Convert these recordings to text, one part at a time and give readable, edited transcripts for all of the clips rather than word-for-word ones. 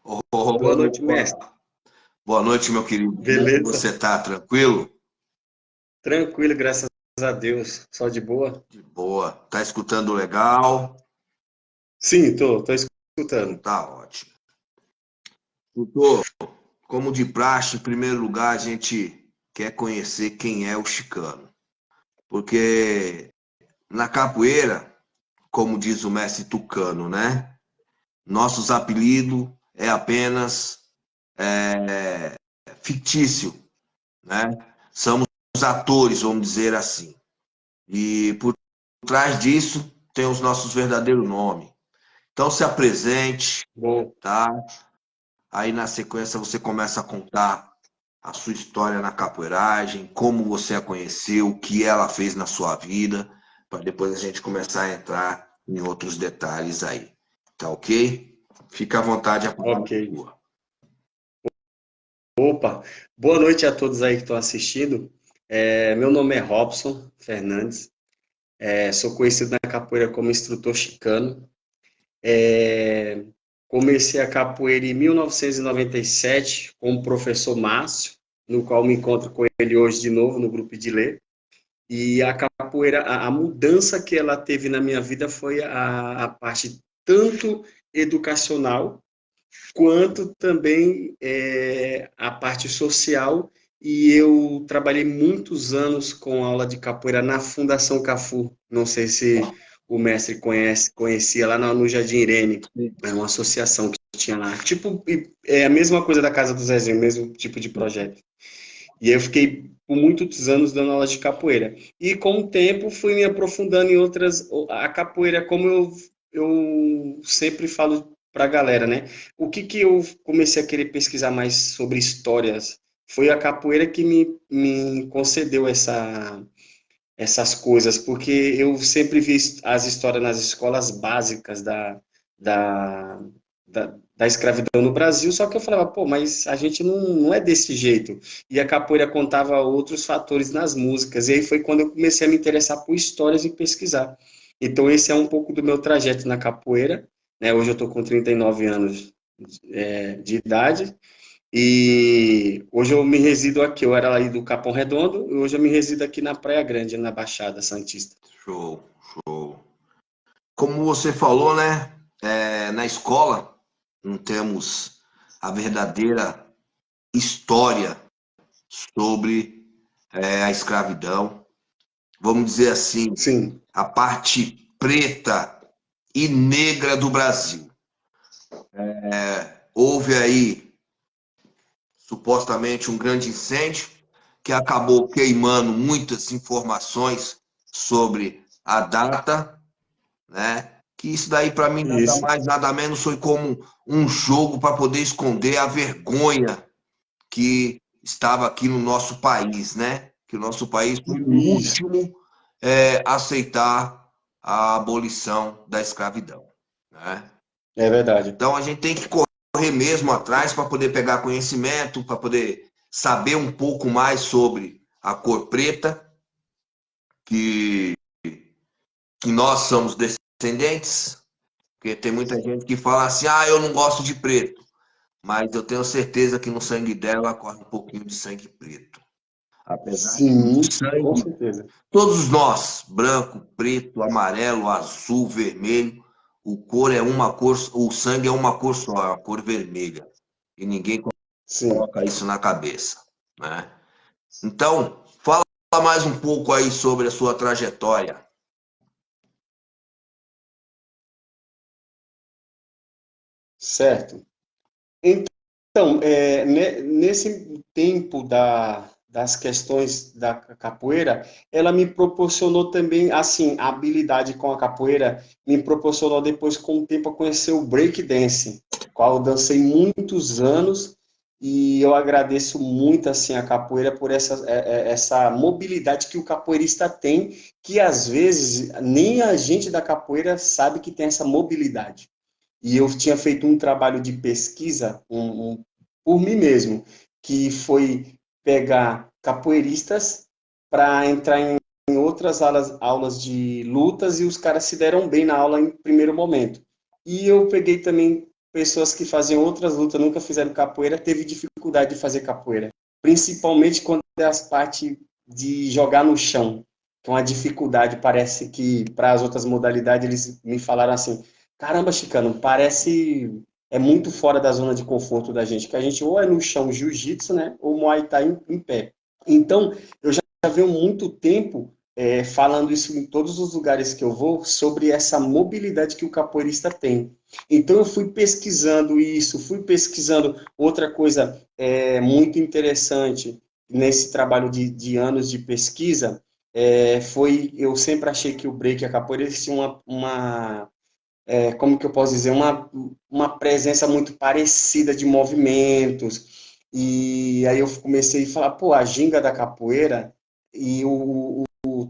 Boa noite, mestre. Opa. Boa noite, meu querido. Como é que Beleza? você tá? Tranquilo? Tranquilo, graças a Deus. Só de boa? De boa. Tá escutando legal? Sim, tô Então escutando. tá ótimo. Doutor, como de praxe, em primeiro lugar, a gente quer conhecer quem é o Chicano. Porque na capoeira, como diz o mestre Tucano, né? Nossos apelidos é apenas fictício, né? Somos atores, vamos dizer assim. E por trás disso tem os nossos verdadeiros nomes. Então se apresente, Bom, tá? Aí na sequência você começa a contar a sua história na capoeiragem, como você a conheceu, o que ela fez na sua vida, para depois a gente começar a entrar em outros detalhes aí. Tá ok? Fica à vontade, a palavra ok. é sua. Opa, boa noite a todos aí que estão assistindo. Meu nome é Robson Fernandes. Sou conhecido na capoeira como instrutor chicano. É, Comecei a capoeira em 1997 com o professor Márcio, no qual me encontro com ele hoje de novo no grupo de lei. E a capoeira, a mudança que ela teve na minha vida foi a parte tanto educacional, quanto também a parte social. E eu trabalhei muitos anos com aula de capoeira na Fundação Cafu. Não sei se o mestre conhecia lá no Jardim Irene. É uma associação que tinha lá. Tipo, é a mesma coisa da Casa do Zezinho, mesmo tipo de projeto. E eu fiquei por muitos anos dando aula de capoeira. E com o tempo fui me aprofundando em outras. A capoeira, como eu sempre falo para a galera, né? O que eu comecei a querer pesquisar mais sobre histórias foi a capoeira que me concedeu essas coisas, porque eu sempre vi as histórias nas escolas básicas da, da escravidão no Brasil, só que eu falava, pô, mas a gente não é desse jeito. E a capoeira contava outros fatores nas músicas, e aí foi quando eu comecei a me interessar por histórias e pesquisar. Então esse é um pouco do meu trajeto na capoeira, né? Hoje eu estou com 39 anos de idade, e hoje eu me resido aqui, eu era aí do Capão Redondo, e hoje eu me resido aqui na Praia Grande, na Baixada Santista. Show, show. Como você falou, né? Na escola não temos a verdadeira história sobre a escravidão. Vamos dizer assim, Sim, a parte preta e negra do Brasil. Houve aí supostamente um grande incêndio que acabou queimando muitas informações sobre a data, né? Que isso daí para mim nada isso. mais nada menos foi como um jogo para poder esconder a vergonha que estava aqui no nosso país, né? Que o nosso país foi o Isso, último a aceitar a abolição da escravidão, né? é verdade. Então a gente tem que correr mesmo atrás para poder pegar conhecimento, para poder saber um pouco mais sobre a cor preta, que, que nós somos descendentes, porque tem muita gente que fala assim, ah, eu não gosto de preto, mas eu tenho certeza que no sangue dela corre um pouquinho de sangue preto. Apesar que o Sim, com sangue, certeza. todos nós, branco, preto, amarelo, azul, vermelho, o cor é uma cor, o sangue é uma cor só, é a cor vermelha. E ninguém Sim, coloca isso na cabeça, né? Então, fala mais um pouco aí sobre a sua trajetória. certo. Então, nesse tempo das questões da capoeira, ela me proporcionou também, assim, a habilidade com a capoeira me proporcionou depois, com o tempo, a conhecer o break dance, qual eu dancei muitos anos, e eu agradeço muito, assim, a capoeira por essa mobilidade que o capoeirista tem, que às vezes nem a gente da capoeira sabe que tem essa mobilidade. E eu tinha feito um trabalho de pesquisa por mim mesmo, que foi pegar capoeiristas para entrar em outras aulas de lutas, e os caras se deram bem na aula em primeiro momento. E eu peguei também pessoas que faziam outras lutas, nunca fizeram capoeira, teve dificuldade de fazer capoeira. Principalmente quando é as partes de jogar no chão, que é uma dificuldade, parece que para as outras modalidades eles me falaram assim, caramba, Chicano, parece é muito fora da zona de conforto da gente, que a gente ou é no chão jiu-jitsu, né, ou Muay Thai em pé. Então, eu já venho muito tempo falando isso em todos os lugares que eu vou, sobre essa mobilidade que o capoeirista tem. Então, eu fui pesquisando isso, fui pesquisando outra coisa muito interessante nesse trabalho de anos de pesquisa, eu sempre achei que o break e a capoeira tinha como que eu posso dizer, uma presença muito parecida de movimentos. E aí eu comecei a falar, pô, a ginga da capoeira e o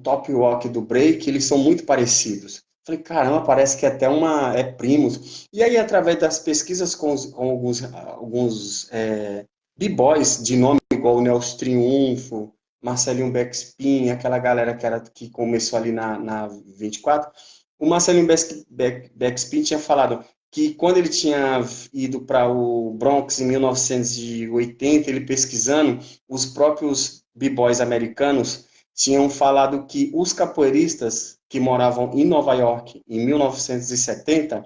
top walk do break, eles são muito parecidos. Falei, caramba, parece que é primos. E aí, através das pesquisas com alguns b-boys de nome igual o Nelson Triunfo, Marcelinho Backspin, aquela galera que começou ali na 24, o Marcelinho Backspin tinha falado que quando ele tinha ido para o Bronx em 1980, ele pesquisando, os próprios b-boys americanos tinham falado que os capoeiristas que moravam em Nova York em 1970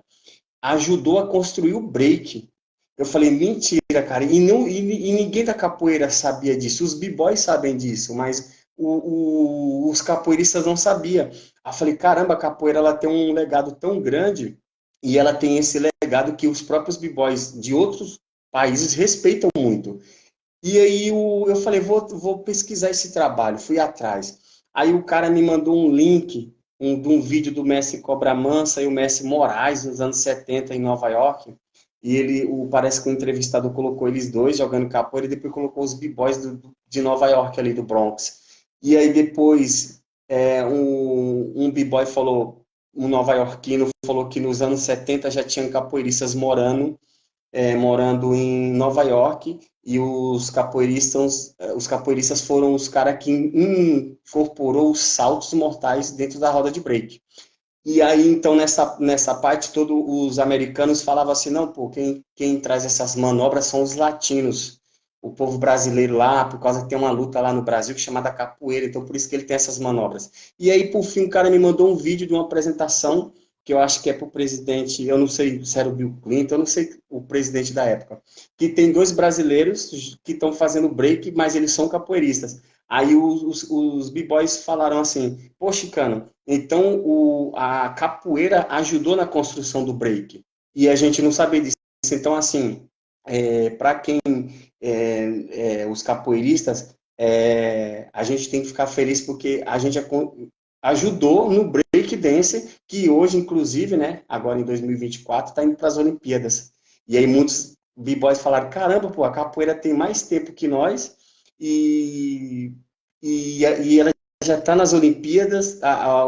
ajudou a construir o break. Eu falei, mentira, cara, e ninguém da capoeira sabia disso, os b-boys sabem disso, mas os capoeiristas não sabiam. Aí eu falei, caramba, a capoeira ela tem um legado tão grande, e ela tem esse legado que os próprios b-boys de outros países respeitam muito. E aí eu falei, vou pesquisar esse trabalho, fui atrás. Aí o cara me mandou um link de um vídeo do Messi Cobra Mansa e o Messi Moraes, nos anos 70, em Nova York. E parece que o entrevistador colocou eles dois jogando capoeira e depois colocou os b-boys de Nova York, ali do Bronx. E aí depois um b-boy falou, um nova-iorquino falou que nos anos 70 já tinham capoeiristas morando em Nova York, e os capoeiristas foram os caras que incorporou os saltos mortais dentro da roda de break. E aí, então, nessa parte, todos os americanos falavam assim, não, pô, quem traz essas manobras são os latinos, o povo brasileiro lá, por causa que tem uma luta lá no Brasil chamada capoeira, então por isso que ele tem essas manobras. E aí, por fim, o cara me mandou um vídeo de uma apresentação, que eu acho que é para o presidente, eu não sei se era o Bill Clinton, eu não sei o presidente da época, que tem dois brasileiros que estão fazendo break, mas eles são capoeiristas. Aí os b-boys falaram assim, pô, Chicano, então a capoeira ajudou na construção do break. E a gente não sabia disso. Então, assim, para quem os capoeiristas, a gente tem que ficar feliz porque a gente ajudou no break dance, que hoje, inclusive, né, agora em 2024, está indo para as Olimpíadas. E aí muitos b-boys falaram, caramba, pô, a capoeira tem mais tempo que nós e, e ela já está nas Olimpíadas,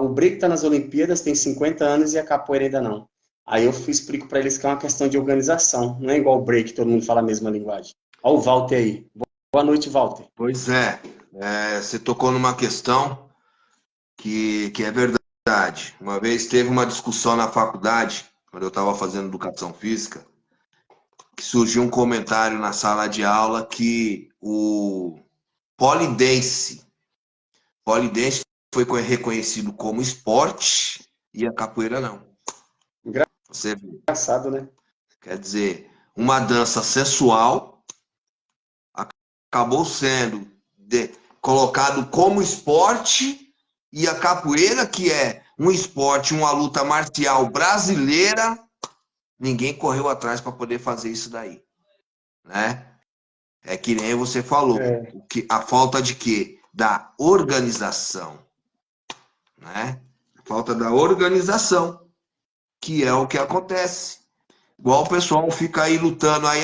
o break está nas Olimpíadas, tem 50 anos e a capoeira ainda não. Aí eu explico para eles que é uma questão de organização, não é igual o break, todo mundo fala a mesma linguagem. Olha o Walter aí. Boa noite, Walter. Pois é, você tocou numa questão que é verdade. Uma vez teve uma discussão na faculdade, quando eu estava fazendo educação física, que surgiu um comentário na sala de aula que o polidense foi reconhecido como esporte e a capoeira não. Você vê. Engraçado, né? Quer dizer, uma dança sensual acabou sendo colocado como esporte, e a capoeira, que é um esporte, uma luta marcial brasileira, ninguém correu atrás para poder fazer isso daí, né? É que nem você falou, a falta de quê? Da organização, né? A falta da organização, que é o que acontece. Igual o pessoal fica aí lutando aí,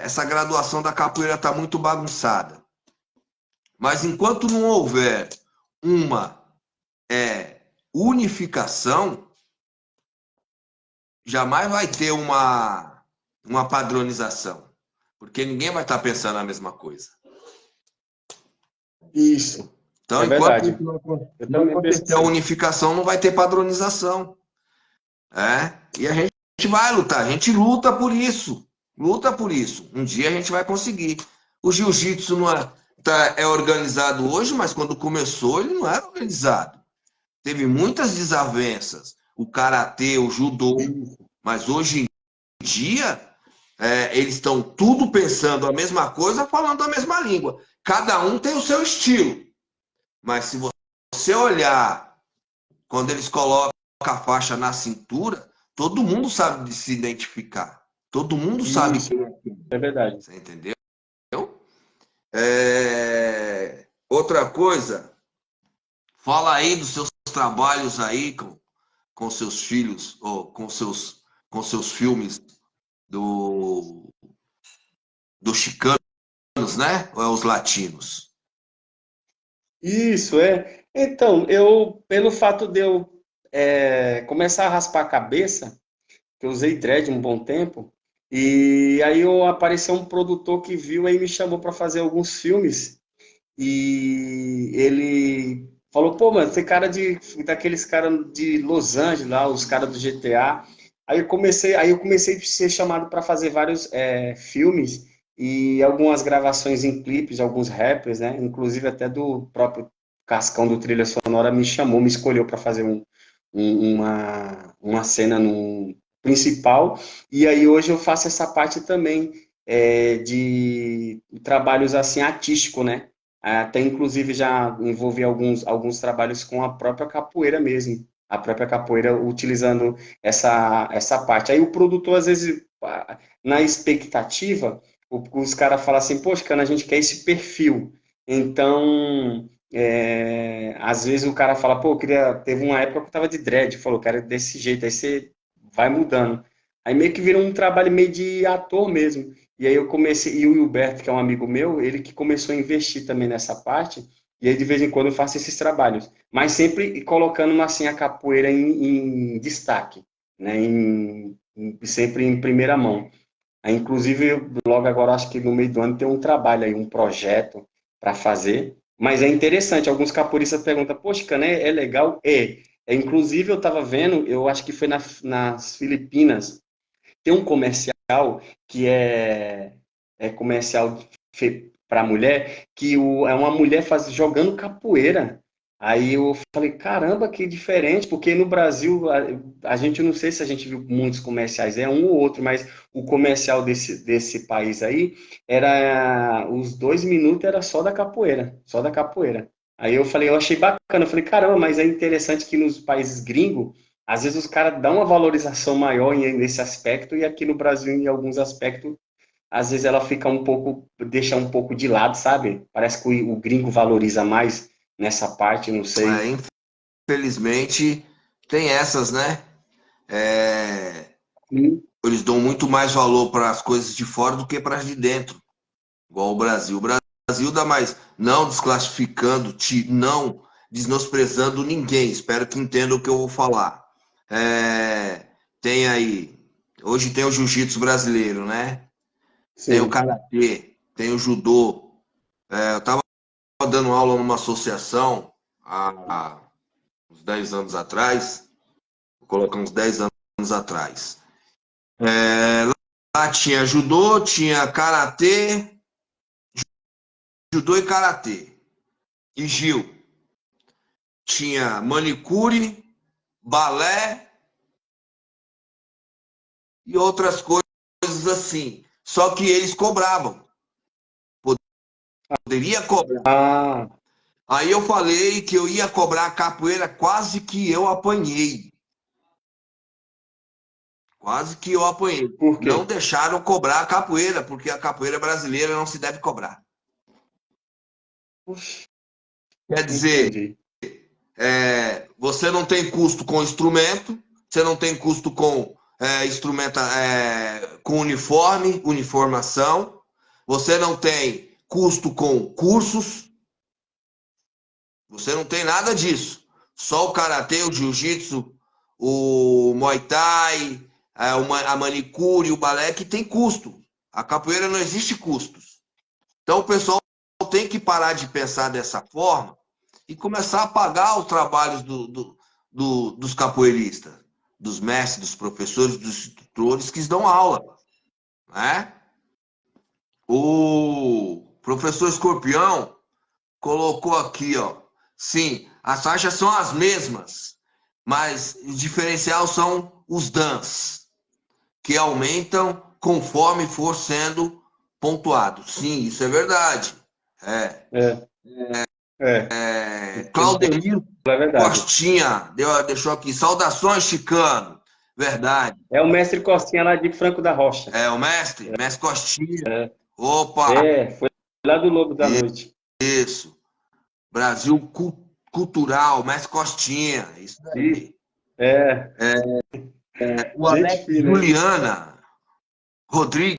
essa graduação da capoeira está muito bagunçada. Mas enquanto não houver uma unificação, jamais vai ter uma padronização. Porque ninguém vai estar pensando a mesma coisa. Isso. Então, enquanto não acontecer a unificação, não vai ter padronização. E a gente vai lutar, a gente luta por isso. Luta por isso. Um dia a gente vai conseguir. O jiu-jitsu não é organizado hoje, mas quando começou ele não era organizado. Teve muitas desavenças. O karatê, o judô. Mas hoje em dia, eles estão tudo pensando a mesma coisa, falando a mesma língua. Cada um tem o seu estilo. Mas se você olhar, quando eles colocam a faixa na cintura, todo mundo sabe de se identificar. Todo mundo sabe Isso, quem é quem. é verdade. Você entendeu? Outra coisa, fala aí dos seus trabalhos aí com seus filhos, ou com seus filmes dos chicanos, né? Ou é os latinos? Isso, é. Então, pelo fato de eu começar a raspar a cabeça, que eu usei dread um bom tempo, e aí apareceu um produtor que viu e me chamou para fazer alguns filmes, e ele falou, pô, mano, tem cara daqueles caras de Los Angeles lá, os caras do GTA. Aí eu comecei a ser chamado para fazer vários filmes e algumas gravações em clipes, alguns rappers, né? Inclusive até do próprio Cascão do Trilha Sonora me chamou, me escolheu para fazer uma cena no principal. E aí hoje eu faço essa parte também de trabalhos assim artístico, né? Até inclusive já envolvi alguns trabalhos com a própria capoeira mesmo, a própria capoeira utilizando essa parte. Aí o produtor, às vezes, na expectativa, os caras falam assim, poxa, cara, a gente quer esse perfil. Então, às vezes o cara fala, pô, teve uma época que eu tava de dread, falou, cara, desse jeito, aí você vai mudando. Aí meio que vira um trabalho meio de ator mesmo. E aí eu comecei, e o Hilberto, que é um amigo meu, ele que começou a investir também nessa parte, e aí de vez em quando eu faço esses trabalhos, mas sempre colocando assim a capoeira em destaque, né, sempre em primeira mão. Aí, inclusive, logo agora, acho que no meio do ano tem um trabalho aí, um projeto para fazer, mas é interessante, alguns capoeiristas perguntam, poxa, Cané, é legal? Inclusive eu estava vendo, eu acho que foi nas Filipinas, tem um comercial que é comercial para mulher, que é uma mulher jogando capoeira. Aí eu falei, caramba, que diferente, porque no Brasil a gente não sei se a gente viu muitos comerciais, é um ou outro, mas o comercial desse país aí era os 2 minutos era só da capoeira, só da capoeira. Aí eu falei, eu achei bacana, eu falei, caramba, mas é interessante que nos países gringos às vezes os caras dão uma valorização maior nesse aspecto e aqui no Brasil, em alguns aspectos, às vezes ela fica um pouco, deixa um pouco de lado, sabe? Parece que o gringo valoriza mais nessa parte, não sei. Infelizmente, tem essas, né? É, Sim, eles dão muito mais valor para as coisas de fora do que para as de dentro, igual o Brasil. O Brasil dá mais, não desclassificando, não desnosprezando ninguém. Espero que entendam o que eu vou falar. É, tem aí, hoje tem o jiu-jitsu brasileiro, né? Tem o sim. karatê, tem o judô. Eu estava dando aula numa associação há uns 10 anos atrás, vou colocar uns 10 anos atrás. Lá tinha judô, tinha karatê, judô e karatê. E Gil, tinha manicure, balé e outras coisas assim. Só que eles cobravam, poderia cobrar. Ah, Aí eu falei que eu ia cobrar a capoeira, quase que eu apanhei. Quase que eu apanhei. por Não quê? deixaram cobrar a capoeira, porque a capoeira brasileira não se deve cobrar. Puxa, Quer dizer, entendi. você não tem custo com instrumento, você não tem custo com com uniforme, uniformação, você não tem custo com cursos, você não tem nada disso. Só o karatê, o jiu-jitsu, o muay thai, a manicure, o balé que tem custo. A capoeira não existe custos. Então o pessoal tem que parar de pensar dessa forma e começar a pagar os trabalhos dos capoeiristas. dos mestres, dos professores, dos instrutores que dão aula, né? O professor Escorpião colocou aqui, ó. Sim, as faixas são as mesmas, mas o diferencial são os DANs, que aumentam conforme for sendo pontuado. Sim, isso é verdade. Claudemir É verdade. Costinha deixou aqui. Saudações, Chicano. Verdade. É o mestre Costinha lá de Franco da Rocha. É o mestre Costinha. Opa! Foi lá do Lobo da Noite. Isso. Brasil Cultural, mestre Costinha. Isso daí. O Alex Juliana Rodrigues.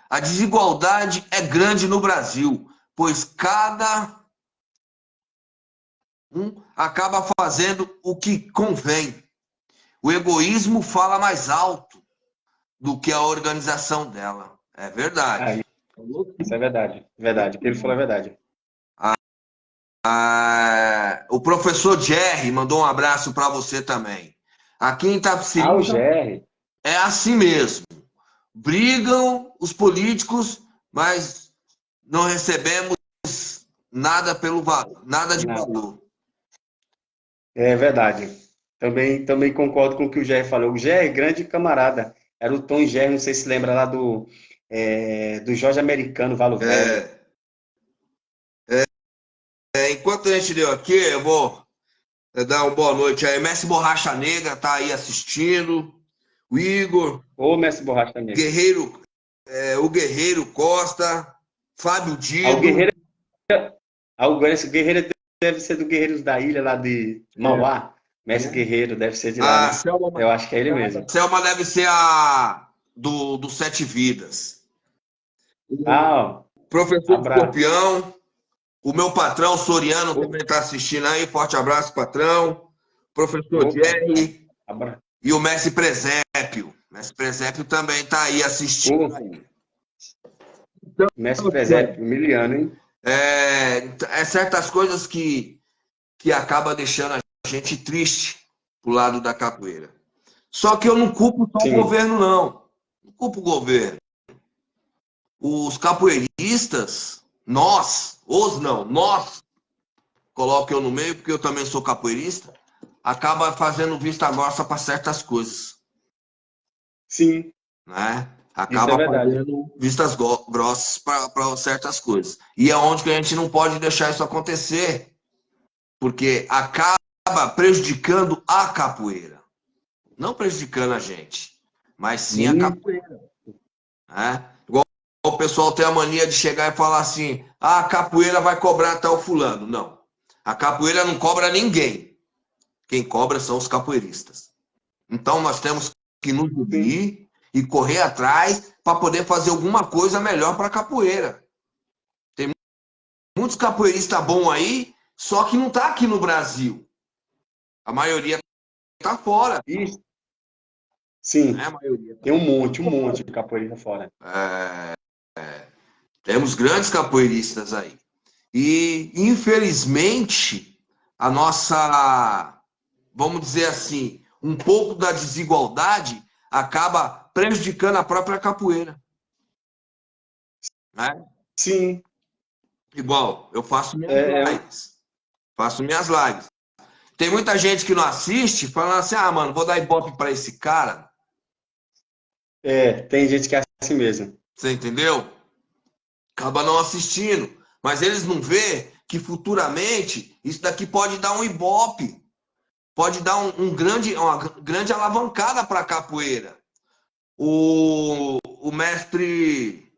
A desigualdade é grande no Brasil, pois cada um acaba fazendo o que convém. O egoísmo fala mais alto do que a organização dela. É verdade. Isso é verdade. Verdade. O que ele falou é verdade. O professor Jerry mandou um abraço para você também. Aqui em Itapecerica o Jerry. É assim mesmo. Brigam os políticos, mas não recebemos nada de valor. É verdade. Também concordo com o que o Jerry falou. O Jerry, grande camarada. Era o Tom Jerry, não sei se lembra lá do Jorge Americano, Valo Velho. Enquanto a gente deu aqui, eu vou dar uma boa noite aí. Mestre Borracha Negra tá aí assistindo. O Igor. Ô, Mestre Borracha Negra. O Guerreiro Costa. Fábio Dido. O Guerreiro deve ser do Guerreiros da Ilha, lá de Mauá. Mestre Guerreiro, deve ser de lá. Né? Eu acho que é ele mesmo. Selma deve ser a do Sete Vidas. Professor Escorpião. O meu patrão, Soriano, também está assistindo aí. Forte abraço, patrão. Professor Jerry. E o Mestre Presépio. Mestre Presépio também está aí assistindo. Então, Mestre Presépio, miliano, hein? Certas coisas que acaba deixando a gente triste pro lado da capoeira. Só que eu não culpo só o governo, não. Não culpo o governo. Os capoeiristas, nós, coloco eu no meio, porque eu também sou capoeirista, acaba fazendo vista grossa para certas coisas. Sim. Né? Acaba fazendo vistas grossas para certas coisas. E é onde que a gente não pode deixar isso acontecer, porque acaba prejudicando a capoeira. Não prejudicando a gente, mas sim a capoeira. Né? Igual o pessoal tem a mania de chegar e falar assim, a capoeira vai cobrar até o fulano. Não. A capoeira não cobra ninguém. Quem cobra são os capoeiristas. Então nós temos que nos unir e correr atrás para poder fazer alguma coisa melhor para a capoeira. Tem muitos capoeiristas bons aí, só que não está aqui no Brasil. A maioria está fora. Isso. Sim. A maioria tem um monte de capoeirista fora. Temos grandes capoeiristas aí. E, infelizmente, a nossa, vamos dizer assim, um pouco da desigualdade acaba prejudicando a própria capoeira. Né? Sim. Igual, eu faço minhas lives. Tem muita gente que não assiste, falando assim, mano, vou dar ibope para esse cara. Tem gente que é assim mesmo. Você entendeu? Acaba não assistindo. Mas eles não vê que futuramente isso daqui pode dar um ibope. Pode dar uma grande alavancada para a capoeira. O mestre...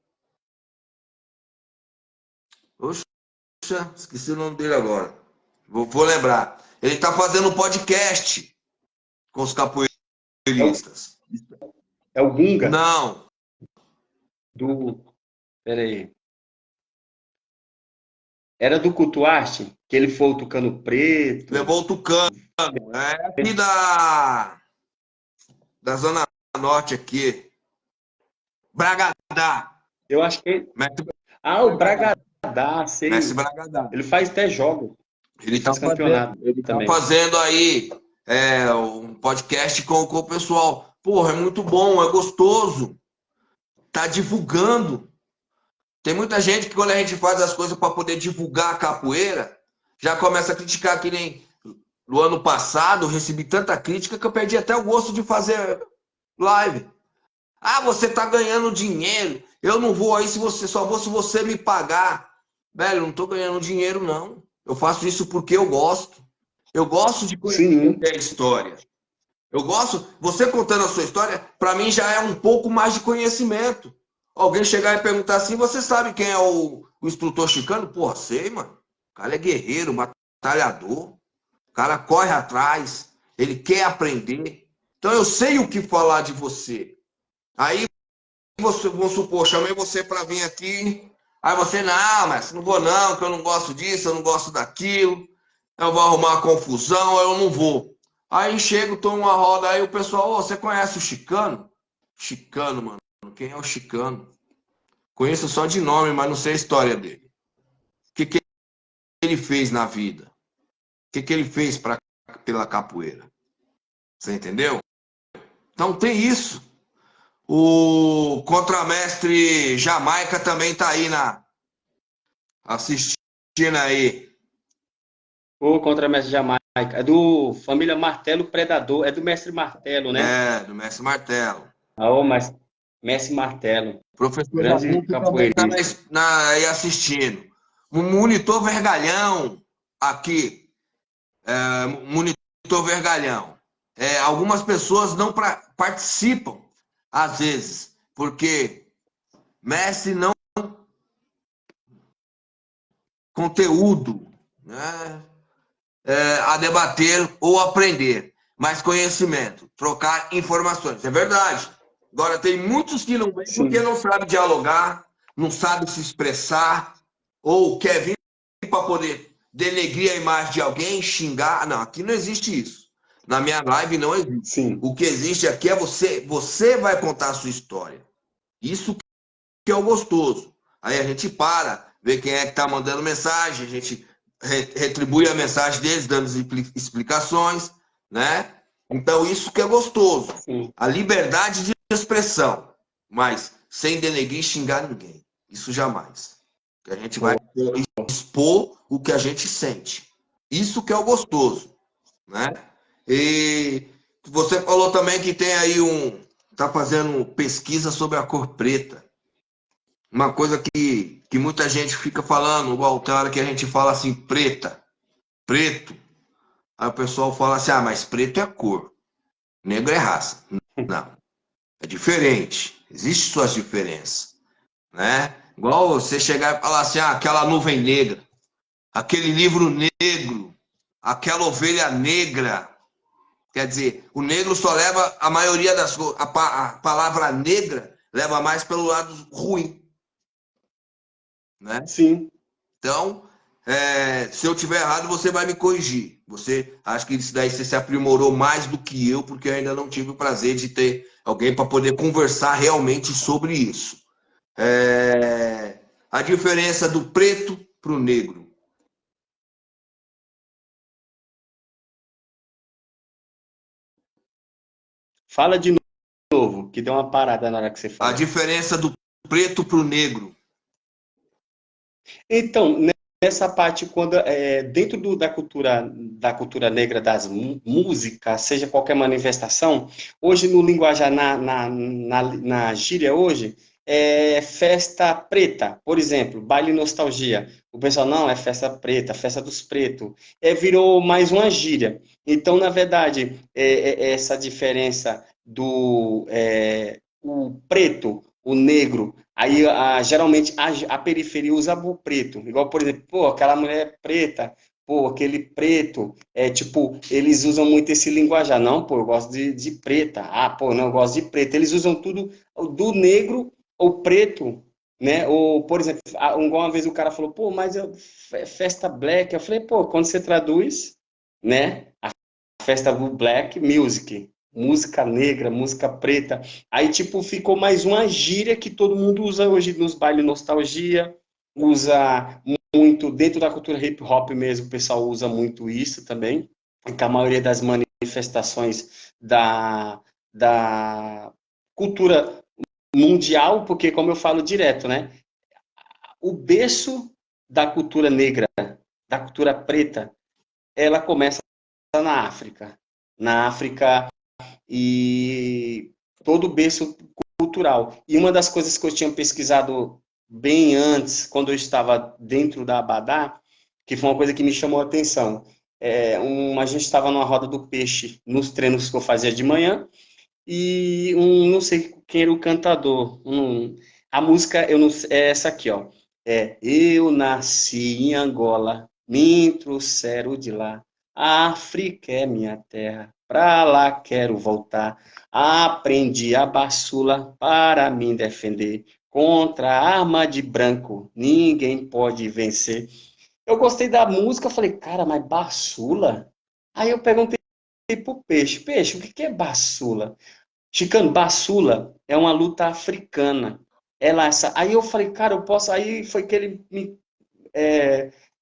Oxa, esqueci o nome dele agora. Vou lembrar. Ele está fazendo um podcast com os capoeiristas. É o Gunga? Não. Peraí. Era do Cutuarte? Que ele foi o Tucano Preto? Levou o Tucano. É aqui da Zona Norte aqui. Bragadá. Eu acho que... o Bragadá, sei. Mestre Bragadá. Ele faz até jogos. Ele está fazendo aí um podcast com o pessoal. Porra, é muito bom, é gostoso. Tá divulgando. Tem muita gente que quando a gente faz as coisas para poder divulgar a capoeira, já começa a criticar, que nem no ano passado eu recebi tanta crítica que eu perdi até o gosto de fazer live. Ah, você tá ganhando dinheiro. Eu não vou aí se você só vou se você me pagar. Velho, eu não tô ganhando dinheiro não. Eu faço isso porque eu gosto. Eu gosto de conhecer Sim, a história. Eu gosto, você contando a sua história, para mim já é um pouco mais de conhecimento. Alguém chegar e perguntar assim, você sabe quem é o instrutor chicano? Porra, sei, mano. O cara é guerreiro, batalhador. O cara corre atrás, ele quer aprender. Então eu sei o que falar de você. Aí você, vamos supor, chamei você para vir aqui. Aí você, não, mas não vou não, que eu não gosto disso, eu não gosto daquilo. Eu vou arrumar confusão, eu não vou. Aí chego, tô numa roda, aí o pessoal, oh, você conhece o Chicano? Chicano, mano. Quem é o Chicano? Conheço só de nome, mas não sei a história dele. O que ele fez na vida? O que ele fez pela capoeira? Você entendeu? Então tem isso. O contramestre Jamaica também tá aí assistindo aí. o Contra-Mestre Jamaica. É do Família Martelo Predador. É do Mestre Martelo, né? É, do Mestre Martelo. Ah, o Mestre Martelo. O professor Grande Jabuto também está capoeirista. aí assistindo. O monitor Vergalhão aqui. Monitor Vergalhão. Algumas pessoas não participam, às vezes, porque Messi não conteúdo, né, a debater ou aprender, mas conhecimento, trocar informações. É verdade. Agora, tem muitos que não vêm porque Sim, não sabem dialogar, não sabem se expressar, ou quer vir para poder denegrir a imagem de alguém, xingar. Não, aqui não existe isso. Na minha live não existe. sim. O que existe aqui é você vai contar a sua história. Isso que é o gostoso. Aí a gente para, vê quem é que está mandando mensagem, a gente retribui a mensagem deles, dando explicações, né? Então isso que é gostoso. Sim. A liberdade de expressão, mas sem denegrir e xingar ninguém. Isso jamais. A gente vai expor o que a gente sente. Isso que é o gostoso, né? E você falou também que tem aí tá fazendo pesquisa sobre a cor preta. Uma coisa que muita gente fica falando, igual tem hora que a gente fala assim, preta, preto. Aí o pessoal fala assim, ah, mas preto é cor, negro é raça. Não, é diferente. Existem suas diferenças, né? Igual você chegar e falar assim, ah, aquela nuvem negra, aquele livro negro, aquela ovelha negra. Quer dizer, o negro só leva a maioria das coisas. A palavra negra leva mais pelo lado ruim, né? Sim. Então, se eu tiver errado, você vai me corrigir. Você acho que isso daí você se aprimorou mais do que eu, porque eu ainda não tive o prazer de ter alguém para poder conversar realmente sobre isso. A diferença do preto para o negro. Fala de novo, que deu uma parada na hora que você A falou. diferença do preto para o negro. Então, nessa parte, quando dentro da cultura negra das músicas, seja qualquer manifestação, hoje no linguajar, na gíria hoje, é festa preta, por exemplo, baile nostalgia. O pessoal, não, é festa preta, festa dos pretos. Virou mais uma gíria. Então, na verdade, essa diferença o preto, o negro. Aí, geralmente, a periferia usa o preto. Igual, por exemplo, pô, aquela mulher preta, pô, aquele preto. Tipo, eles usam muito esse linguajar. Não, pô, eu gosto de preta. Ah, pô, não, eu gosto de preta. Eles usam tudo do negro ou preto, né? Ou, por exemplo, uma vez o cara falou, pô, mas festa black. Eu falei, pô, quando você traduz, né? A festa do black music. Música negra, música preta. Aí, tipo, ficou mais uma gíria que todo mundo usa hoje nos bailes nostalgia, usa muito, dentro da cultura hip hop mesmo, o pessoal usa muito isso também, que a maioria das manifestações da cultura mundial, porque, como eu falo direto, né, o berço da cultura negra, da cultura preta, ela começa na África. Na África e todo o berço cultural. E uma das coisas que eu tinha pesquisado bem antes, quando eu estava dentro da Abadá, que foi uma coisa que me chamou a atenção. A gente estava numa roda do peixe, nos treinos que eu fazia de manhã, e não sei quem era o cantador. A música eu não, é essa aqui, ó. Eu nasci em Angola, me trouxeram de lá. A África é minha terra, pra lá quero voltar. Aprendi a baçula para me defender. Contra a arma de branco, ninguém pode vencer. Eu gostei da música, falei, cara, mas baçula? Aí eu perguntei pro peixe, peixe, o que que é baçula? Chicano, baçula é uma luta africana. Aí eu falei, cara, eu posso. Aí foi que ele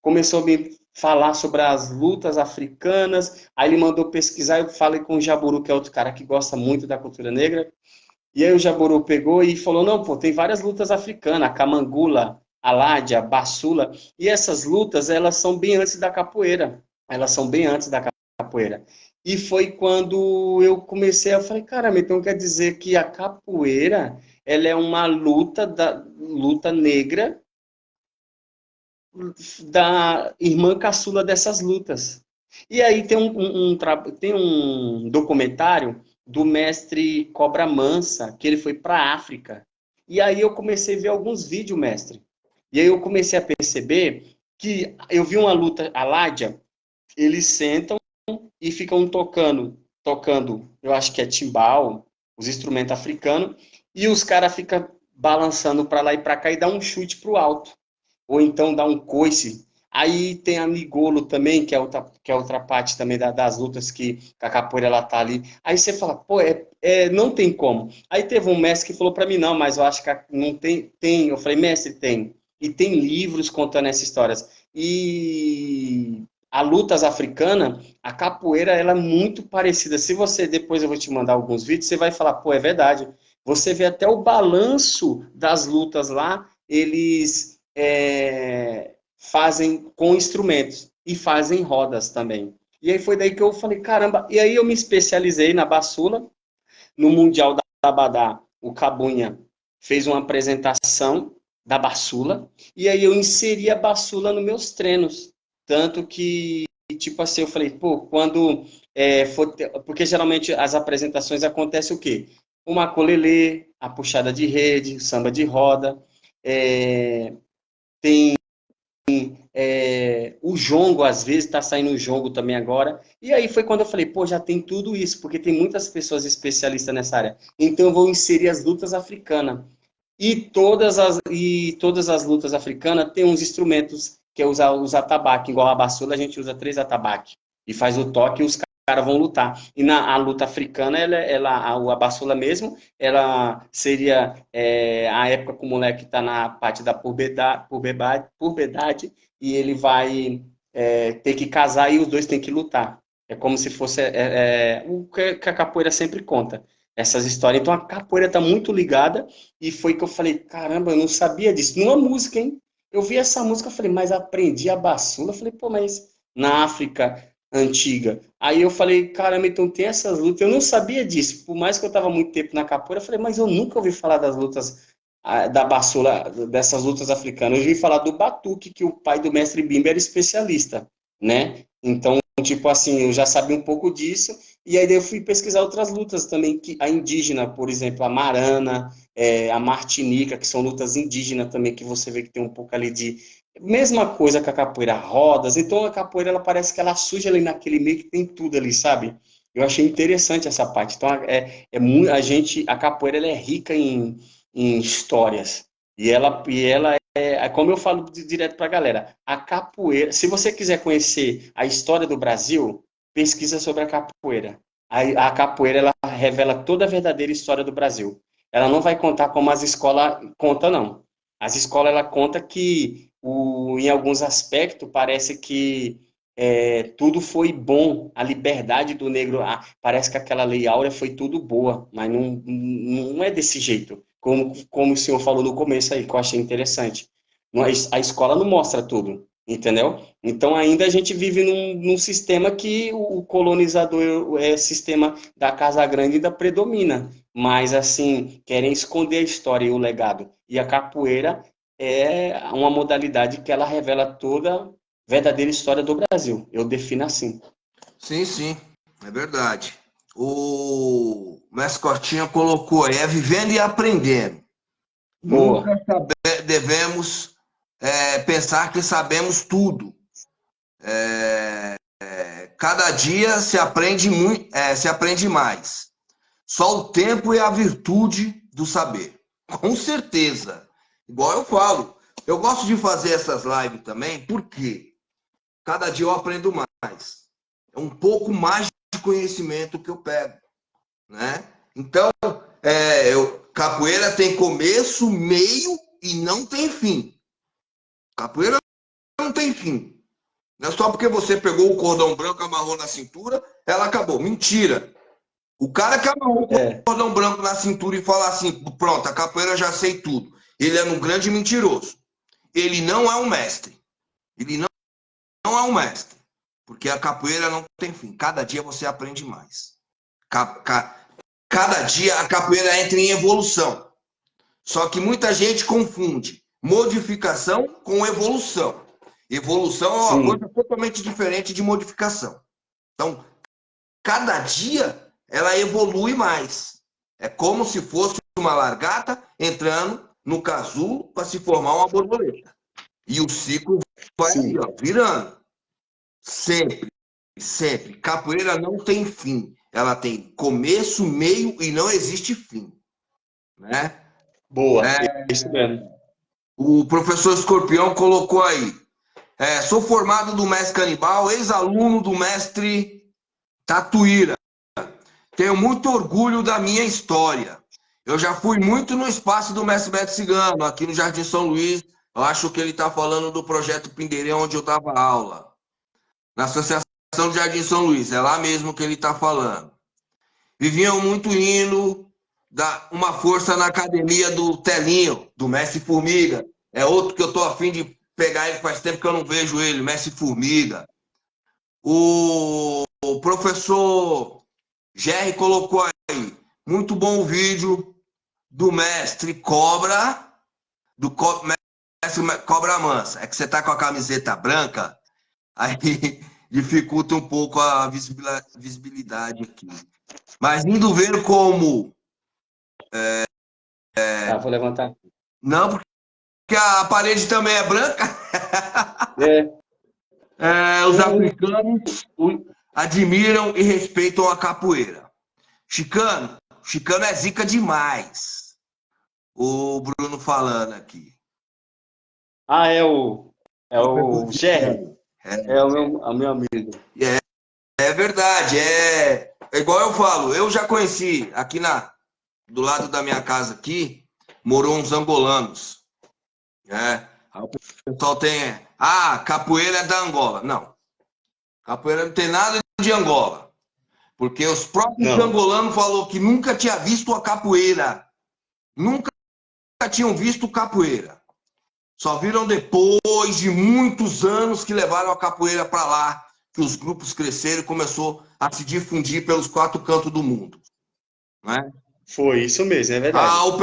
começou a me falar sobre as lutas africanas. Aí ele mandou pesquisar. Eu falei com o Jaburu, que é outro cara que gosta muito da cultura negra. E aí o Jaburu pegou e falou: não, pô, tem várias lutas africanas, a Kamangula, a Ládia, a Baçula. E essas lutas, elas são bem antes da capoeira. Elas são bem antes da capoeira. E foi quando eu comecei, eu falei, caramba, então quer dizer que a capoeira, ela é uma luta negra da irmã caçula dessas lutas. E aí tem tem um documentário do mestre Cobra Mansa, que ele foi para a África. E aí eu comecei a ver alguns vídeos, mestre. E aí eu comecei a perceber que eu vi uma luta, a Ládia, eles sentam e ficam tocando, eu acho que é timbal, os instrumentos africanos, e os caras ficam balançando para lá e para cá e dá um chute pro alto ou então dá um coice. Aí tem a migolo também, que é outra parte também das lutas que a capoeira ela tá ali. Aí você fala, pô, não tem como. Aí teve um mestre que falou para mim, não, mas eu acho que não tem. Tem. Eu falei, mestre, tem. E tem livros contando essas histórias. E a lutas africana, a capoeira, ela é muito parecida. Se você, depois eu vou te mandar alguns vídeos, você vai falar, pô, é verdade. Você vê até o balanço das lutas lá, eles fazem com instrumentos e fazem rodas também. E aí foi daí que eu falei, caramba, e aí eu me especializei na baçula, no Mundial da Abadá, o Cabunha fez uma apresentação da baçula, e aí eu inseri a baçula nos meus treinos, tanto que, tipo assim, eu falei, pô, quando porque geralmente as apresentações acontecem o quê? O macolelê, a puxada de rede, o samba de roda, tem o jongo, às vezes, está saindo o jongo também agora. E aí foi quando eu falei, pô, já tem tudo isso, porque tem muitas pessoas especialistas nessa área. Então eu vou inserir as lutas africanas. E todas as lutas africanas têm uns instrumentos que é usar os atabaque, igual a baçula, a gente usa 3 atabaque. E faz o toque e os caras vão lutar. E na a luta africana, a baçula mesmo, ela seria a época que o moleque está na parte da puberdade e ele vai ter que casar e os dois têm que lutar. É como se fosse o que a capoeira sempre conta, essas histórias. Então a capoeira está muito ligada e foi que eu falei, caramba, eu não sabia disso. Numa música, hein? Eu vi essa música, eu falei, mas aprendi a baçula. Eu falei, pô, mas na África antiga. Aí eu falei, caramba, então tem essas lutas. Eu não sabia disso. Por mais que eu estava muito tempo na capoeira, eu falei, mas eu nunca ouvi falar das lutas da baçula, dessas lutas africanas. Eu ouvi falar do batuque, que o pai do mestre Bimba era especialista, né? Então, tipo assim, eu já sabia um pouco disso, e aí eu fui pesquisar outras lutas também, que a indígena, por exemplo, a marana, a martinica, que são lutas indígenas também, que você vê que tem um pouco ali de... Mesma coisa que a capoeira, rodas. Então a capoeira, ela parece que ela surge ali naquele meio que tem tudo ali, sabe? Eu achei interessante essa parte. Então, a capoeira, ela é rica em histórias. E ela como eu falo direto para a galera, a capoeira, se você quiser conhecer a história do Brasil, pesquisa sobre a capoeira. A capoeira, ela revela toda a verdadeira história do Brasil. Ela não vai contar como as escolas contam, não. As escolas, ela conta que, em alguns aspectos, parece que tudo foi bom, a liberdade do negro, parece que aquela Lei Áurea foi tudo boa, mas não é desse jeito, como o senhor falou no começo aí, que eu achei interessante. A escola não mostra tudo, entendeu? Então ainda a gente vive num sistema que o colonizador, sistema da Casa Grande ainda predomina, mas assim, querem esconder a história e o legado. E a capoeira é uma modalidade que ela revela toda verdadeira história do Brasil. Eu defino assim. Sim, sim, é verdade. O Mestre Cortinha colocou aí, é vivendo e aprendendo. Boa. Nunca devemos pensar que sabemos tudo. Cada dia se aprende muito, se aprende mais. Só o tempo é a virtude do saber. Com certeza. Igual eu falo. Eu gosto de fazer essas lives também, porque cada dia eu aprendo mais. É um pouco mais de conhecimento que eu pego, né? Então, capoeira tem começo, meio e não tem fim. Capoeira não tem fim. Não é só porque você pegou o cordão branco, amarrou na cintura, ela acabou. Mentira. O cara que amarrou o cordão branco na cintura e fala assim, pronto, a capoeira eu já sei tudo. Ele é um grande mentiroso. Ele não é um mestre. Ele não é um mestre. Porque a capoeira não tem fim. Cada dia você aprende mais. Cada dia a capoeira entra em evolução. Só que muita gente confunde modificação com evolução. Evolução é uma Sim. coisa totalmente diferente de modificação. Então, cada dia ela evolui mais. É como se fosse uma largata entrando no casulo para se formar uma borboleta. E o ciclo vai aí, Sim. ó, virando. Sempre, sempre. Capoeira não tem fim. Ela tem começo, meio e não existe fim, né? Boa. É isso mesmo. O professor Escorpião colocou aí. Sou formado do mestre Canibal, ex-aluno do mestre Tatuíra. Tenho muito orgulho da minha história. Eu já fui muito no espaço do mestre Beto Cigano, aqui no Jardim São Luís. Eu acho que ele está falando do projeto Pindeirê, onde eu dava aula. Na Associação do Jardim São Luís. É lá mesmo que ele está falando. Viviam muito indo, uma força na academia do Telinho, do Mestre Formiga. É outro que eu estou afim de pegar ele, faz tempo que eu não vejo ele, Mestre Formiga. O professor Jerry colocou aí, muito bom o vídeo do Mestre Cobra, Mestre Cobra Mansa. É que você tá com a camiseta branca, aí dificulta um pouco a visibilidade aqui. Mas indo ver como... Tá, vou levantar. Não, porque a parede também é branca. É. Os africanos admiram e respeitam a capoeira. Chicano é zica demais. O Bruno falando aqui. Ah, é o Jerry. É, É o meu amigo. é verdade, é igual eu falo, eu já conheci aqui do lado da minha casa aqui, morou uns angolanos, né? Aí o pessoal tem, capoeira é da Angola. Não, capoeira não tem nada de Angola, porque os próprios Não. angolanos falou que nunca tinha visto a capoeira, nunca tinham visto capoeira. Só viram depois de muitos anos que levaram a capoeira para lá, que os grupos cresceram e começou a se difundir pelos 4 cantos do mundo, né? Foi isso mesmo, é verdade. O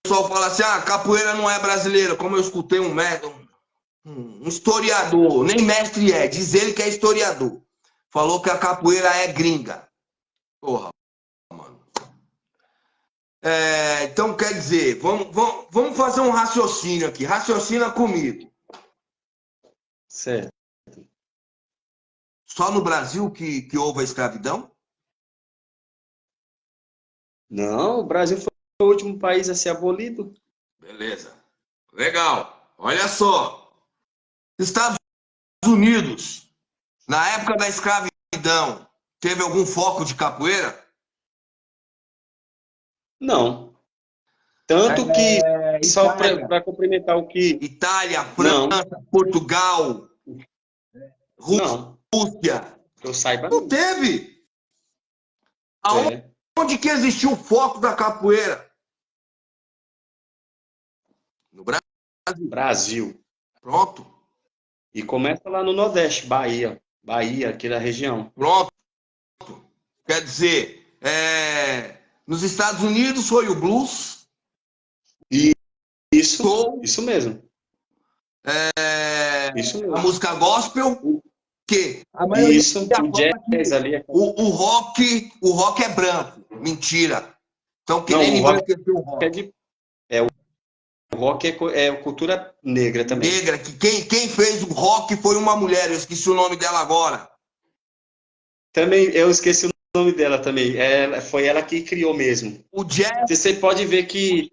pessoal fala assim, capoeira não é brasileira, como eu escutei um historiador, nem mestre diz ele que é historiador, falou que a capoeira é gringa. Porra, mano. Então, quer dizer, vamos fazer um raciocínio aqui, raciocina comigo. Certo. Só no Brasil que houve a escravidão? Não, o Brasil foi o último país a ser abolido. Beleza. Legal. Olha só. Estados Unidos, na época da escravidão, teve algum foco de capoeira? Não. Tanto que, só Itália. para complementar o que. Itália, Não, França, Portugal, Rússia. não. Rússia. Eu saiba Não não. teve. É, Aonde que existiu o foco da capoeira? No Brasil. Brasil. Pronto. E começa lá no Nordeste, Bahia. Bahia, aqui da região. Pronto. Quer dizer, nos Estados Unidos foi o blues, E isso, soul, isso mesmo. Isso a mesmo. música gospel, que a maioria Isso, o fala jazz que ali. o rock é branco. Mentira. Estão Não, querendo o rock embranquecer o é rock. de. O rock é cultura negra também. Negra, que quem fez o rock foi uma mulher, eu esqueci o nome dela agora. Também, eu esqueci o nome dela também. Foi ela que criou mesmo. O jazz Você pode ver que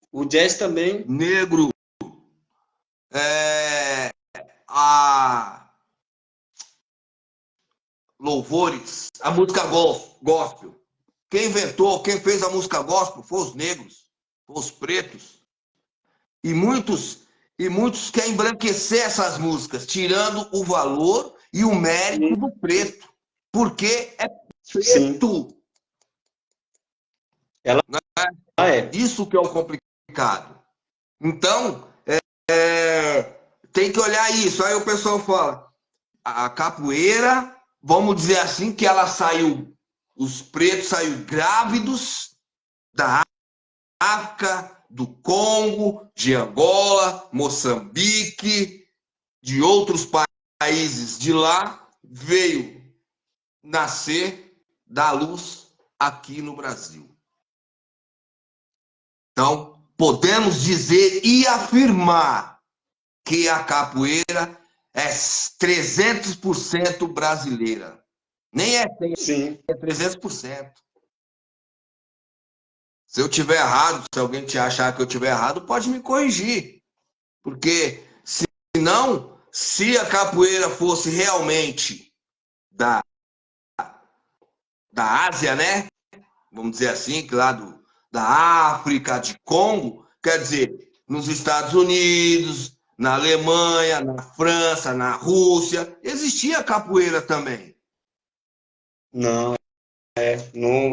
o jazz também. negro, é, a louvores, a música gospel. Quem inventou, quem fez a música gospel foi os negros, foi os pretos. E muitos querem embranquecer essas músicas, tirando o valor e o mérito do preto. Porque é Sim, preto. ela é. Isso que é o complicado. Então, tem que olhar isso. Aí o pessoal fala, a capoeira, vamos dizer assim, que ela saiu, os pretos saíram grávidos da África, do Congo, de Angola, Moçambique, de outros países de lá, veio nascer, dar luz aqui no Brasil. Então, podemos dizer e afirmar que a capoeira é 300% brasileira. Nem é 100%, Sim. é 300%. Se eu tiver errado, se alguém te achar que eu tiver errado, pode me corrigir. Porque, se não, se a capoeira fosse realmente da, da Ásia, né? Vamos dizer assim, que lá da África, de Congo, quer dizer, nos Estados Unidos, na Alemanha, na França, na Rússia, existia capoeira também. Não,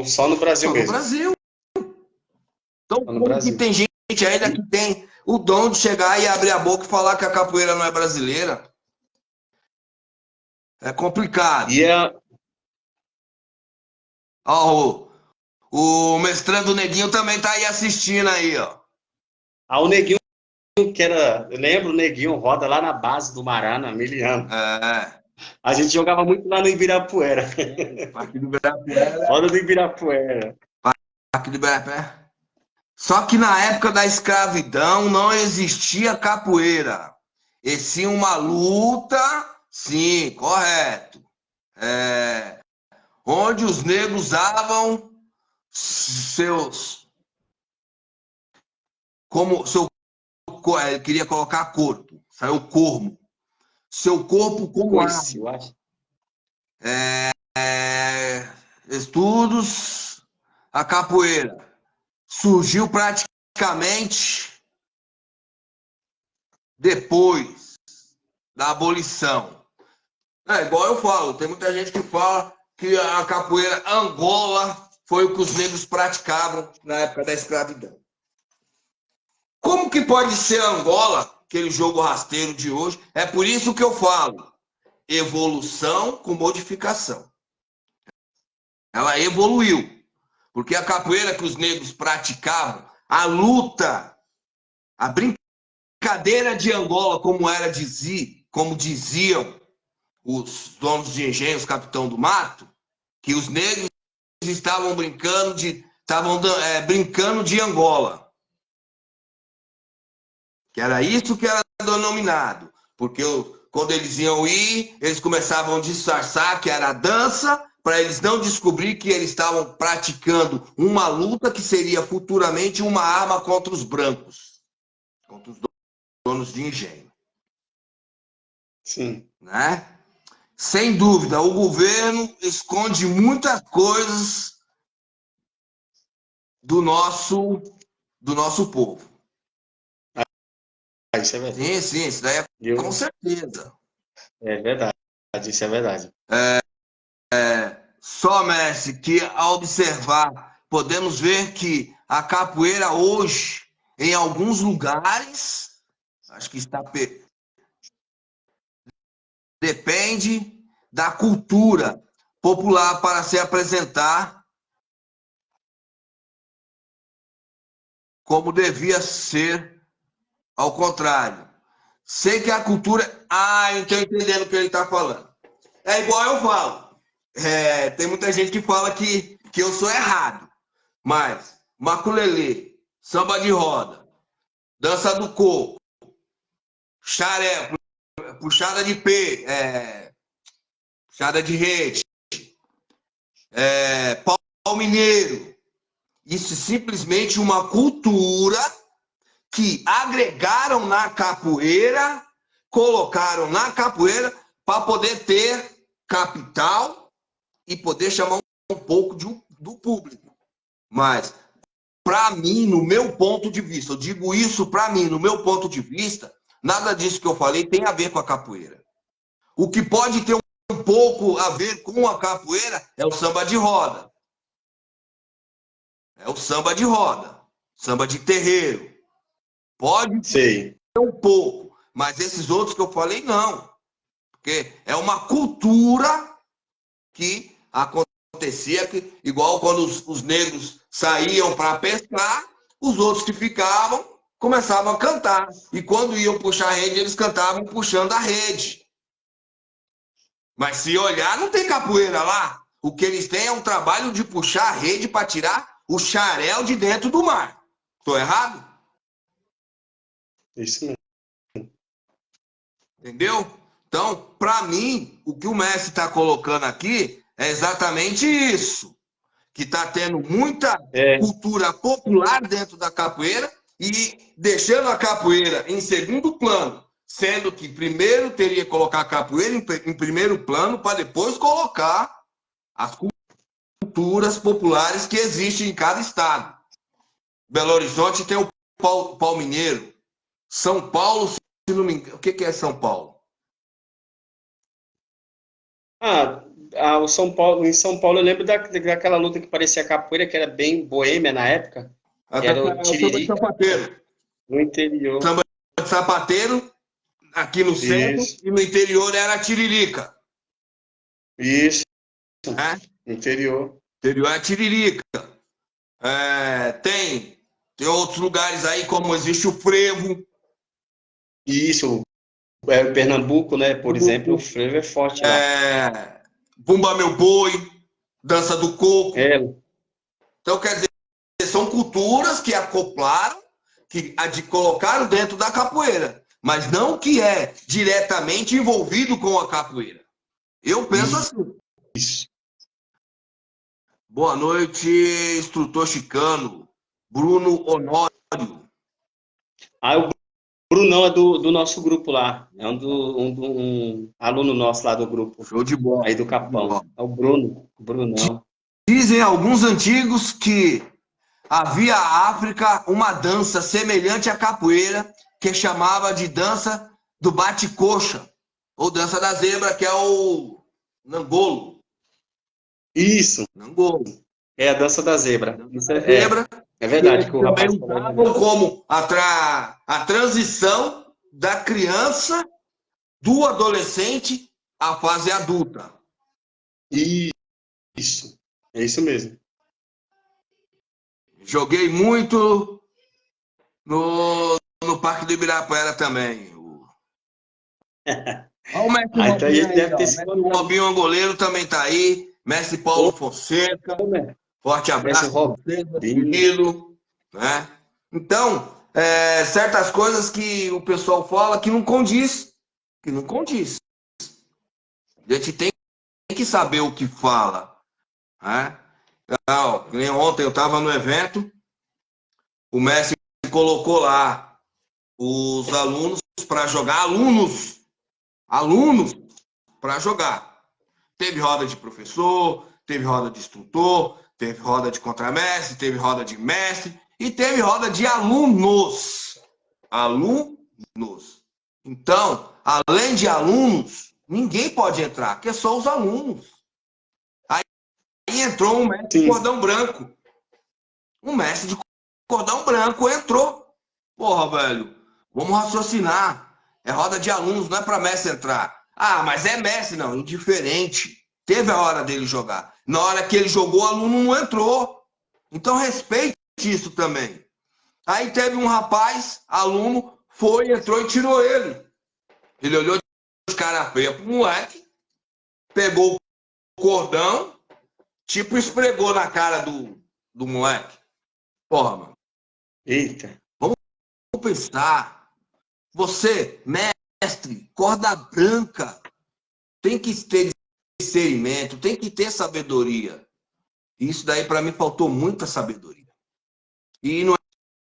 só no Brasil Só no mesmo. Brasil. Então, Só no como que Brasil. tem gente ainda que tem o dom de chegar e abrir a boca e falar que a capoeira não é brasileira? É complicado. E a, Ó, o mestrando Neguinho também tá aí assistindo aí, ó. o Neguinho, que era. Eu lembro o Neguinho roda lá na base do Marana, Miliano. É, A gente jogava muito lá no Ibirapuera. Parque do Ibirapuera. Roda do Ibirapuera. Parque do Ibirapuera. Só que na época da escravidão não existia capoeira. E sim uma luta, sim, correto. Onde os negros usavam seus. Como seu. Queria colocar corpo, saiu corpo. Seu corpo como Coice, arma. eu acho. Estudos, a capoeira surgiu praticamente depois da abolição. É igual eu falo, tem muita gente que fala que a capoeira Angola foi o que os negros praticavam na época da escravidão. Como que pode ser Angola, aquele jogo rasteiro de hoje? É por isso que eu falo, evolução com modificação. Ela evoluiu, porque a capoeira que os negros praticavam, a luta, a brincadeira de Angola, como diziam os donos de engenhos, capitão do mato, que os negros estavam brincando de Angola. Que era isso que era denominado. Porque quando eles iam ir, eles começavam a disfarçar que era dança, para eles não descobrir que eles estavam praticando uma luta que seria futuramente uma arma contra os brancos, contra os donos de engenho. Sim. Né? Sem dúvida, o governo esconde muitas coisas do nosso povo. Ah, isso é verdade. Sim, isso daí é com certeza. É verdade. isso é verdade. Só, mestre, que ao observar, podemos ver que a capoeira hoje, em alguns lugares, acho que depende da cultura popular para se apresentar como devia ser, ao contrário. Sei que a cultura... Ah, eu estou entendendo o que ele está falando. É igual eu falo. Tem muita gente que fala que eu sou errado. Mas maculelê, samba de roda, dança do coco, xaré, puxada de pé, puxada de rede, pau mineiro. Isso é simplesmente uma cultura que agregaram na capoeira, colocaram na capoeira para poder ter capital e poder chamar um pouco do público. Mas, para mim, no meu ponto de vista, eu digo isso para mim, no meu ponto de vista, nada disso que eu falei tem a ver com a capoeira. O que pode ter um pouco a ver com a capoeira é o samba de roda. É o samba de roda, samba de terreiro. Pode Sei. ter um pouco, mas esses outros que eu falei, não. Porque é uma cultura que acontecia, igual quando os negros saíam para pescar, os outros que ficavam começavam a cantar. E quando iam puxar a rede, eles cantavam puxando a rede. Mas se olhar, não tem capoeira lá. O que eles têm é um trabalho de puxar a rede para tirar o xarel de dentro do mar. Estou errado? Isso mesmo. Entendeu? Então, para mim, o que o mestre está colocando aqui é exatamente isso. Que está tendo muita cultura popular dentro da capoeira e deixando a capoeira em segundo plano, sendo que primeiro teria que colocar a capoeira em primeiro plano para depois colocar as culturas populares que existem em cada estado. Belo Horizonte tem o pau mineiro. São Paulo, se não me engano, o que é São Paulo? O São Paulo, em São Paulo eu lembro daquela luta que parecia capoeira, que era bem boêmia na época, que era o O samba de Tiririca, sapateiro. no interior. Samba de sapateiro, aqui no centro, Isso, e no interior era a tiririca. isso, Né? interior. Interior é a tiririca. Tem outros lugares aí, como existe o frevo. Isso, Pernambuco, né, por exemplo, o frevo é forte lá. Bumba Meu Boi, dança do coco. É, Então, quer dizer, são culturas que acoplaram, que colocaram dentro da capoeira, mas não que é diretamente envolvido com a capoeira. Eu penso assim. isso. Boa noite, instrutor chicano, Bruno Honório. O Brunão é do nosso grupo lá, é um aluno nosso lá do grupo, Show de bola. aí do Capão. É o Brunão. Dizem alguns antigos que havia na África uma dança semelhante à capoeira, que chamava de dança do bate-coxa, ou dança da zebra, que é o Nangolo. Isso, Nangolo. é a dança da zebra. Isso Zebra, é verdade que o também rapaz falou. usavam como a transição da criança, do adolescente, à fase adulta. Isso, é isso mesmo. Joguei muito no Parque do Ibirapuera também. Olha o mestre Então a Robinho gente aí, deve ó. ter O sido. mestre Robinho Angoleiro também tá aí. Mestre Paulo Fonseca. Forte Mestre abraço para vocês, meu Robinho. querido. Né? Então, certas coisas que o pessoal fala que não condiz. Que não condiz. A gente tem que saber o que fala. Né? Então, nem ontem eu estava no evento, o mestre colocou lá os alunos para jogar, alunos para jogar. Teve roda de professor, teve roda de instrutor, teve roda de contramestre, teve roda de mestre e teve roda de alunos. Alunos. Então, além de alunos, Ninguém pode entrar, que é só os alunos. Aí entrou um mestre de Sim. cordão branco. Um mestre de cordão branco entrou. Porra, velho, vamos raciocinar. É roda de alunos, não é para mestre entrar. Ah, mas é mestre, não, indiferente. Teve a hora dele jogar. Na hora que ele jogou, o aluno não entrou. Então respeite isso também. Aí teve um rapaz, aluno, foi, entrou e tirou ele. Ele olhou de cara feia pro moleque, pegou o cordão, tipo esfregou na cara do moleque. Porra, mano. Eita. Vamos pensar. Você, mestre, corda branca, tem que ter discernimento, tem que ter sabedoria. Isso daí, para mim, faltou muita sabedoria. E não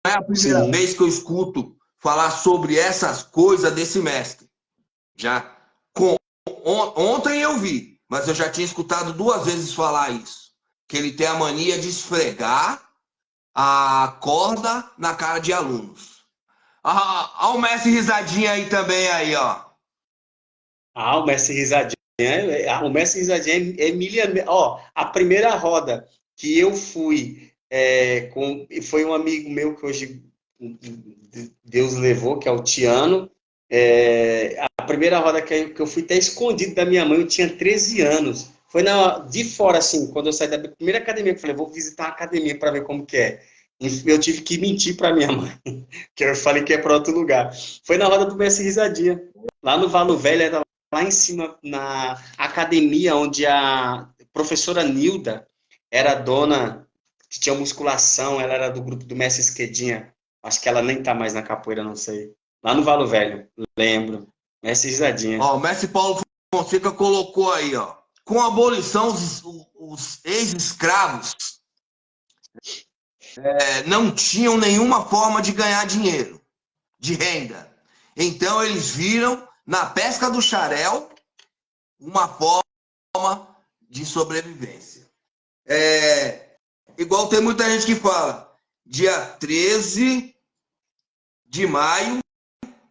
é a primeira Sim. vez que eu escuto falar sobre essas coisas desse mestre. Já ontem eu vi, mas eu já tinha escutado 2 vezes falar isso. Que ele tem a mania de esfregar a corda na cara de alunos. Ah, o mestre risadinha aí também, aí, ó. Ah, o Messi Risadinha. O Messi Risadinha é Emília. Ó, a primeira roda que eu fui foi um amigo meu que hoje Deus levou, que é o Tiano. A primeira roda que eu fui até escondido da minha mãe, eu tinha 13 anos. Foi de fora, assim, quando eu saí da primeira academia, eu falei, vou visitar a academia para ver como que é. Eu tive que mentir para minha mãe, que eu falei que é para outro lugar. Foi na roda do Messi Risadinha. Lá no Valo Velho, era lá em cima, na academia, onde a professora Nilda era dona, que tinha musculação, ela era do grupo do Messi Esquedinha. Acho que ela nem tá mais na capoeira, não sei. Lá no Valo Velho, lembro. Messi Risadinha. Ó, o mestre Paulo Fonseca colocou aí, ó. Com a abolição, os ex-escravos não tinham nenhuma forma de ganhar dinheiro, de renda. Então eles viram na pesca do xarel uma forma de sobrevivência. Igual tem muita gente que fala, dia 13 de maio,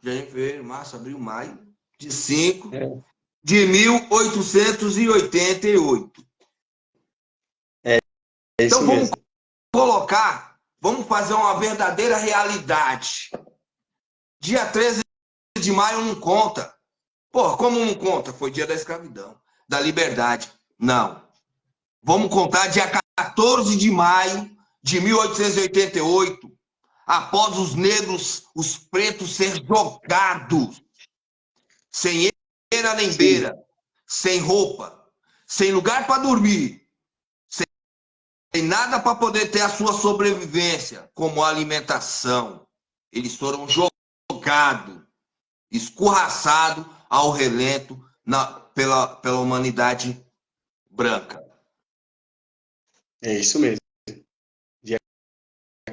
janeiro, fevereiro, março, abril, maio, de 5 É, de 1888. é Então isso vamos mesmo. colocar, vamos fazer uma verdadeira realidade. Dia 13 de maio não conta. Pô, como não conta? Foi dia da escravidão, da liberdade. Não. Vamos contar dia 14 de maio de 1888, após os negros, os pretos ser jogados, sem eira nem Sim, beira, sem roupa, sem lugar para dormir, sem nada para poder ter a sua sobrevivência, como alimentação. Eles foram jogados, escorraçados ao relento pela humanidade branca. é isso mesmo. Dia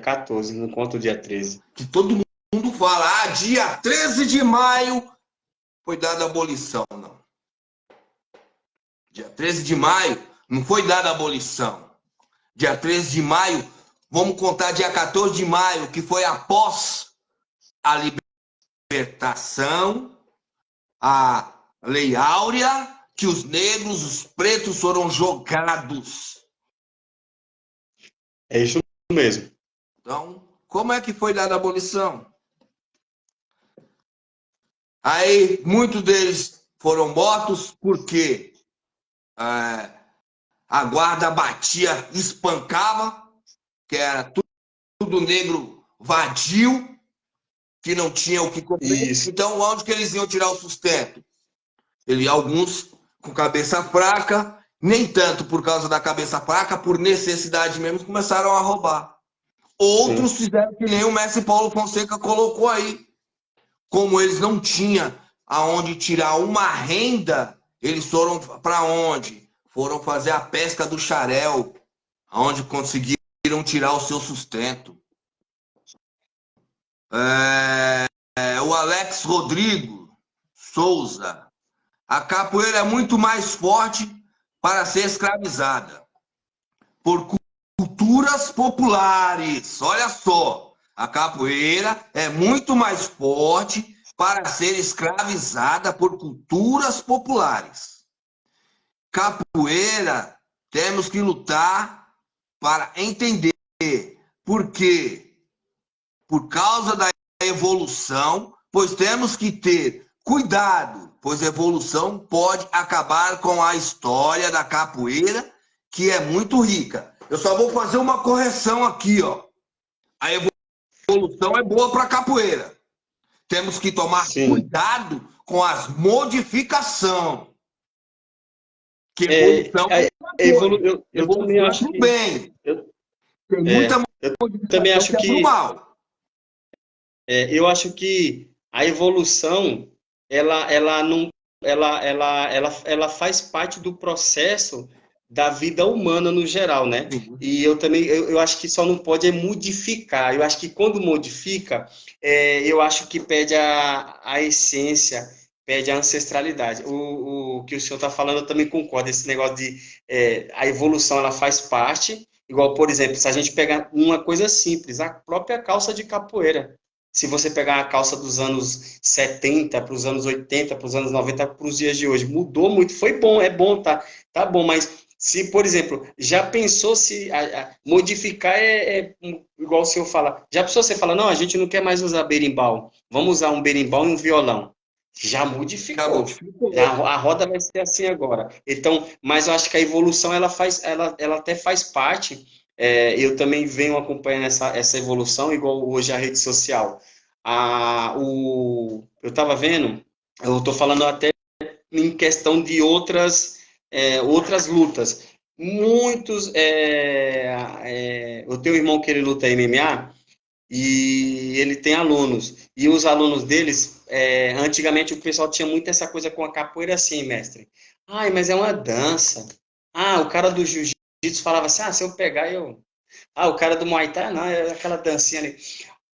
14, não conta o dia 13. Que todo mundo fala, dia 13 de maio foi dada a abolição. Não. Dia 13 de maio não foi dada a abolição. Dia 13 de maio, vamos contar dia 14 de maio, que foi após a libertação, a Lei Áurea, que os negros, os pretos foram jogados. É isso mesmo. Então, como é que foi dada a abolição? Aí, muitos deles foram mortos porque a guarda batia, espancava, que era tudo negro vadio, que não tinha o que comer. Isso. Então, onde que eles iam tirar o sustento? Alguns com cabeça fraca, nem tanto por causa da cabeça fraca, por necessidade mesmo, começaram a roubar. Sim. Outros fizeram que nem o mestre Paulo Fonseca colocou aí. Como eles não tinham aonde tirar uma renda, eles foram para onde? Foram fazer a pesca do xarel, aonde conseguiram tirar o seu sustento. O Alex Rodrigo Souza. A capoeira é muito mais forte para ser escravizada por culturas populares. Olha só, a capoeira é muito mais forte para ser escravizada por culturas populares. Capoeira, temos que lutar para entender por quê. Por causa da evolução, pois temos que ter cuidado, pois a evolução pode acabar com a história da capoeira, que é muito rica. Eu só vou fazer uma correção aqui, ó. A evolução é boa para a capoeira. Temos que tomar Sim. cuidado com as modificações. Que É, evolução é uma coisa. eu também Evolução é acho pro que bem. eu, Tem muita eu também modificação acho que é pro que mal. eu acho que a evolução ela não ela faz parte do processo da vida humana no geral, né? Sim. E eu também eu acho que só não pode é modificar. Eu acho que quando modifica, eu acho que perde a essência, perde a ancestralidade. O que o senhor está falando, eu também concordo. Esse negócio de a evolução ela faz parte. Igual, por exemplo, se a gente pegar uma coisa simples, a própria calça de capoeira. Se você pegar a calça dos anos 70 para os anos 80, para os anos 90, para os dias de hoje, mudou muito. Foi bom, é bom, tá bom, mas se, por exemplo, já pensou se modificar igual o senhor fala, já pensou você fala, não, a gente não quer mais usar berimbau, vamos usar um berimbau e um violão. Já Já modificou. modificou. A roda vai ser assim agora. Então, mas eu acho que a evolução ela até faz parte. Eu também venho acompanhando essa evolução, igual hoje a rede social. Eu estava vendo, eu estou falando até em questão de outras lutas. Muitos. Eu tenho um irmão que ele luta MMA e ele tem alunos. E os alunos deles, antigamente o pessoal tinha muito essa coisa com a capoeira assim, mestre. Ai, mas é uma dança. O cara do jiu-jitsu falava assim: se eu pegar, eu. O cara do Muay Thai, não, é aquela dancinha ali.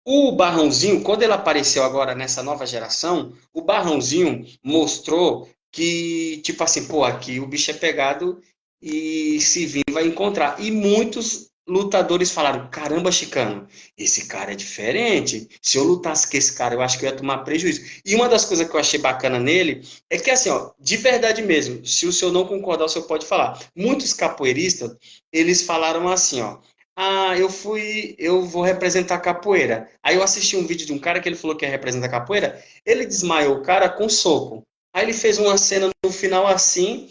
O Barrãozinho, quando ele apareceu agora nessa nova geração, o Barrãozinho mostrou que, tipo assim, pô, aqui o bicho é pegado e se vir vai encontrar. E muitos lutadores falaram: caramba, Chicano, esse cara é diferente. Se eu lutasse com esse cara, eu acho que eu ia tomar prejuízo. E uma das coisas que eu achei bacana nele é que, assim, ó, de verdade mesmo, se o senhor não concordar, o senhor pode falar. Muitos capoeiristas, eles falaram assim, ó. Eu vou representar capoeira. Aí eu assisti um vídeo de um cara que ele falou que ia representar capoeira, ele desmaiou o cara com soco. Aí ele fez uma cena no final assim,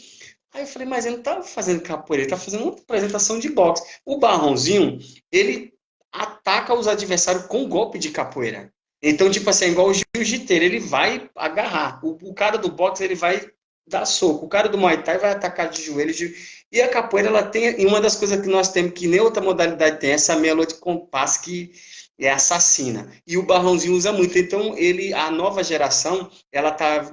aí eu falei, mas ele não tá fazendo capoeira, ele tá fazendo uma apresentação de boxe. O Barrãozinho, ele ataca os adversários com golpe de capoeira. Então, tipo assim, é igual o jiu-jiteiro, ele vai agarrar. O cara do boxe, ele vai dar soco. O cara do Muay Thai vai atacar de joelho. E a capoeira, ela tem, e uma das coisas que nós temos, que nem outra modalidade tem, essa meia de compasso que é assassina. E o Barrãozinho usa muito. Então, a nova geração,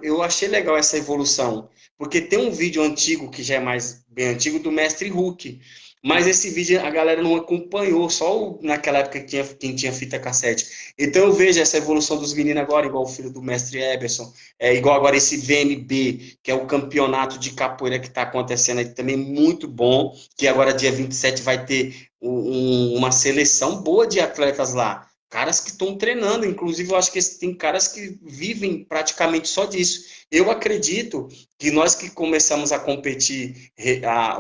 eu achei legal essa evolução. Porque tem um vídeo antigo, que já é mais bem antigo, do Mestre Hulk. Mas esse vídeo a galera não acompanhou, só naquela época quem tinha fita cassete. Então eu vejo essa evolução dos meninos agora, igual o filho do mestre Eberson, igual agora esse VMB, que é o campeonato de capoeira que está acontecendo aí, também muito bom, que agora dia 27 vai ter uma seleção boa de atletas lá. Caras que estão treinando, inclusive eu acho que tem caras que vivem praticamente só disso. Eu acredito que nós que começamos a competir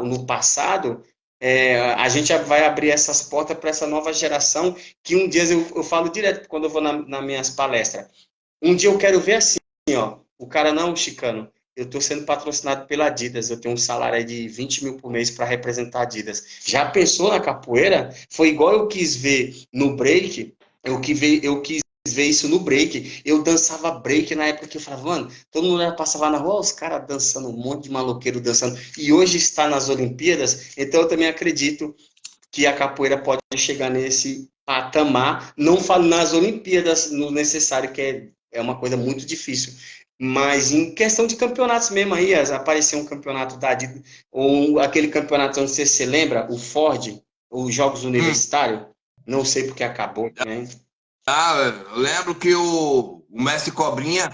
no passado, a gente vai abrir essas portas para essa nova geração, que um dia eu falo direto quando eu vou nas minhas palestras. Um dia eu quero ver assim, ó, o cara não, Chicano, eu estou sendo patrocinado pela Adidas, eu tenho um salário aí de 20 mil por mês para representar a Adidas. Já pensou na capoeira? Foi igual eu quis ver no break, eu quis ver isso no break. Eu dançava break na época que eu falava, mano, todo mundo passava na rua, os caras dançando, um monte de maloqueiro dançando. E hoje está nas Olimpíadas, então eu também acredito que a capoeira pode chegar nesse patamar. Não falo nas Olimpíadas no necessário, que é uma coisa muito difícil. Mas em questão de campeonatos mesmo aí, apareceu um campeonato da Adidas, ou aquele campeonato, não sei se você lembra, o Ford, os Jogos Universitários, não sei porque acabou, né? Eu lembro que o Mestre Cobrinha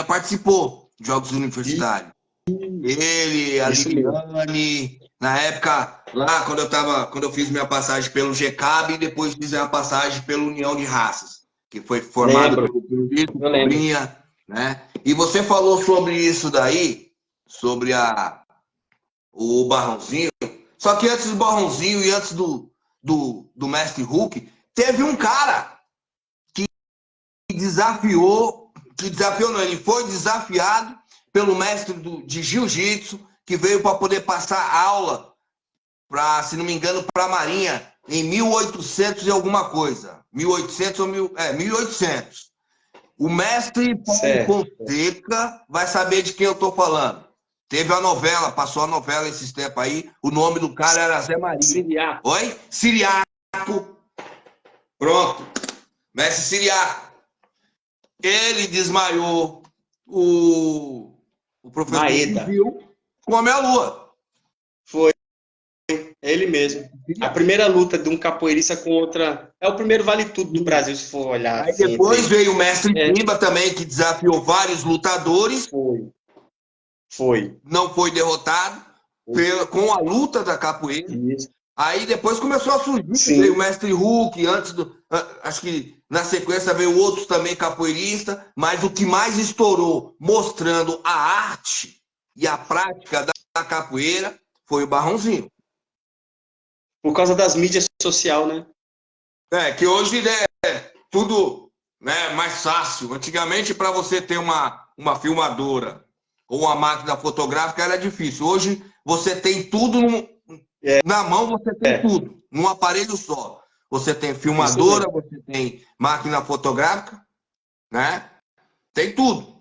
participou dos Jogos Universitários. Ele, a Isso mesmo. Liliane, na época, lá quando eu fiz minha passagem pelo GCAB e depois fiz a passagem pela União de Raças. que foi formado Lembro, pelo Pedrito eu lembro. Cobrinha, né? E você falou sobre isso daí, sobre o Barrãozinho. Só que antes do Barrãozinho e antes do Mestre Hulk, teve um cara que desafiou não, ele foi desafiado pelo mestre de jiu-jitsu, que veio para poder passar aula, se não me engano, para a Marinha, em 1800 e alguma coisa. 1800 ou 1800. O mestre Paulo Certo. Fonseca vai saber de quem eu estou falando. Teve a novela, passou a novela esses tempos aí, o nome do cara era Zé Maria. Siriaco. Oi? Siriaco. Pronto. Mestre Siriaco. Ele desmaiou o professor Maeda. Gil com a meia-lua. Foi ele mesmo. A primeira luta de um capoeirista com outra. É o primeiro vale tudo do Brasil, se for olhar Aí assim, depois entre. veio o mestre É, Pimba também, que desafiou vários lutadores, foi. Foi. não foi derrotado com a luta da capoeira. Isso. Aí depois começou a surgir, veio o Sim. mestre Hulk, acho que na sequência veio outros também capoeiristas, mas o que mais estourou mostrando a arte e a prática da capoeira foi o Barrãozinho. Por causa das mídias sociais, né? Que hoje é tudo, né, mais fácil. Antigamente, para você ter uma filmadora ou uma máquina fotográfica era difícil. Hoje você tem tudo É, na mão, você tem é. tudo, num aparelho só. Você tem Isso filmadora, mesmo. você tem máquina fotográfica, né? Tem tudo.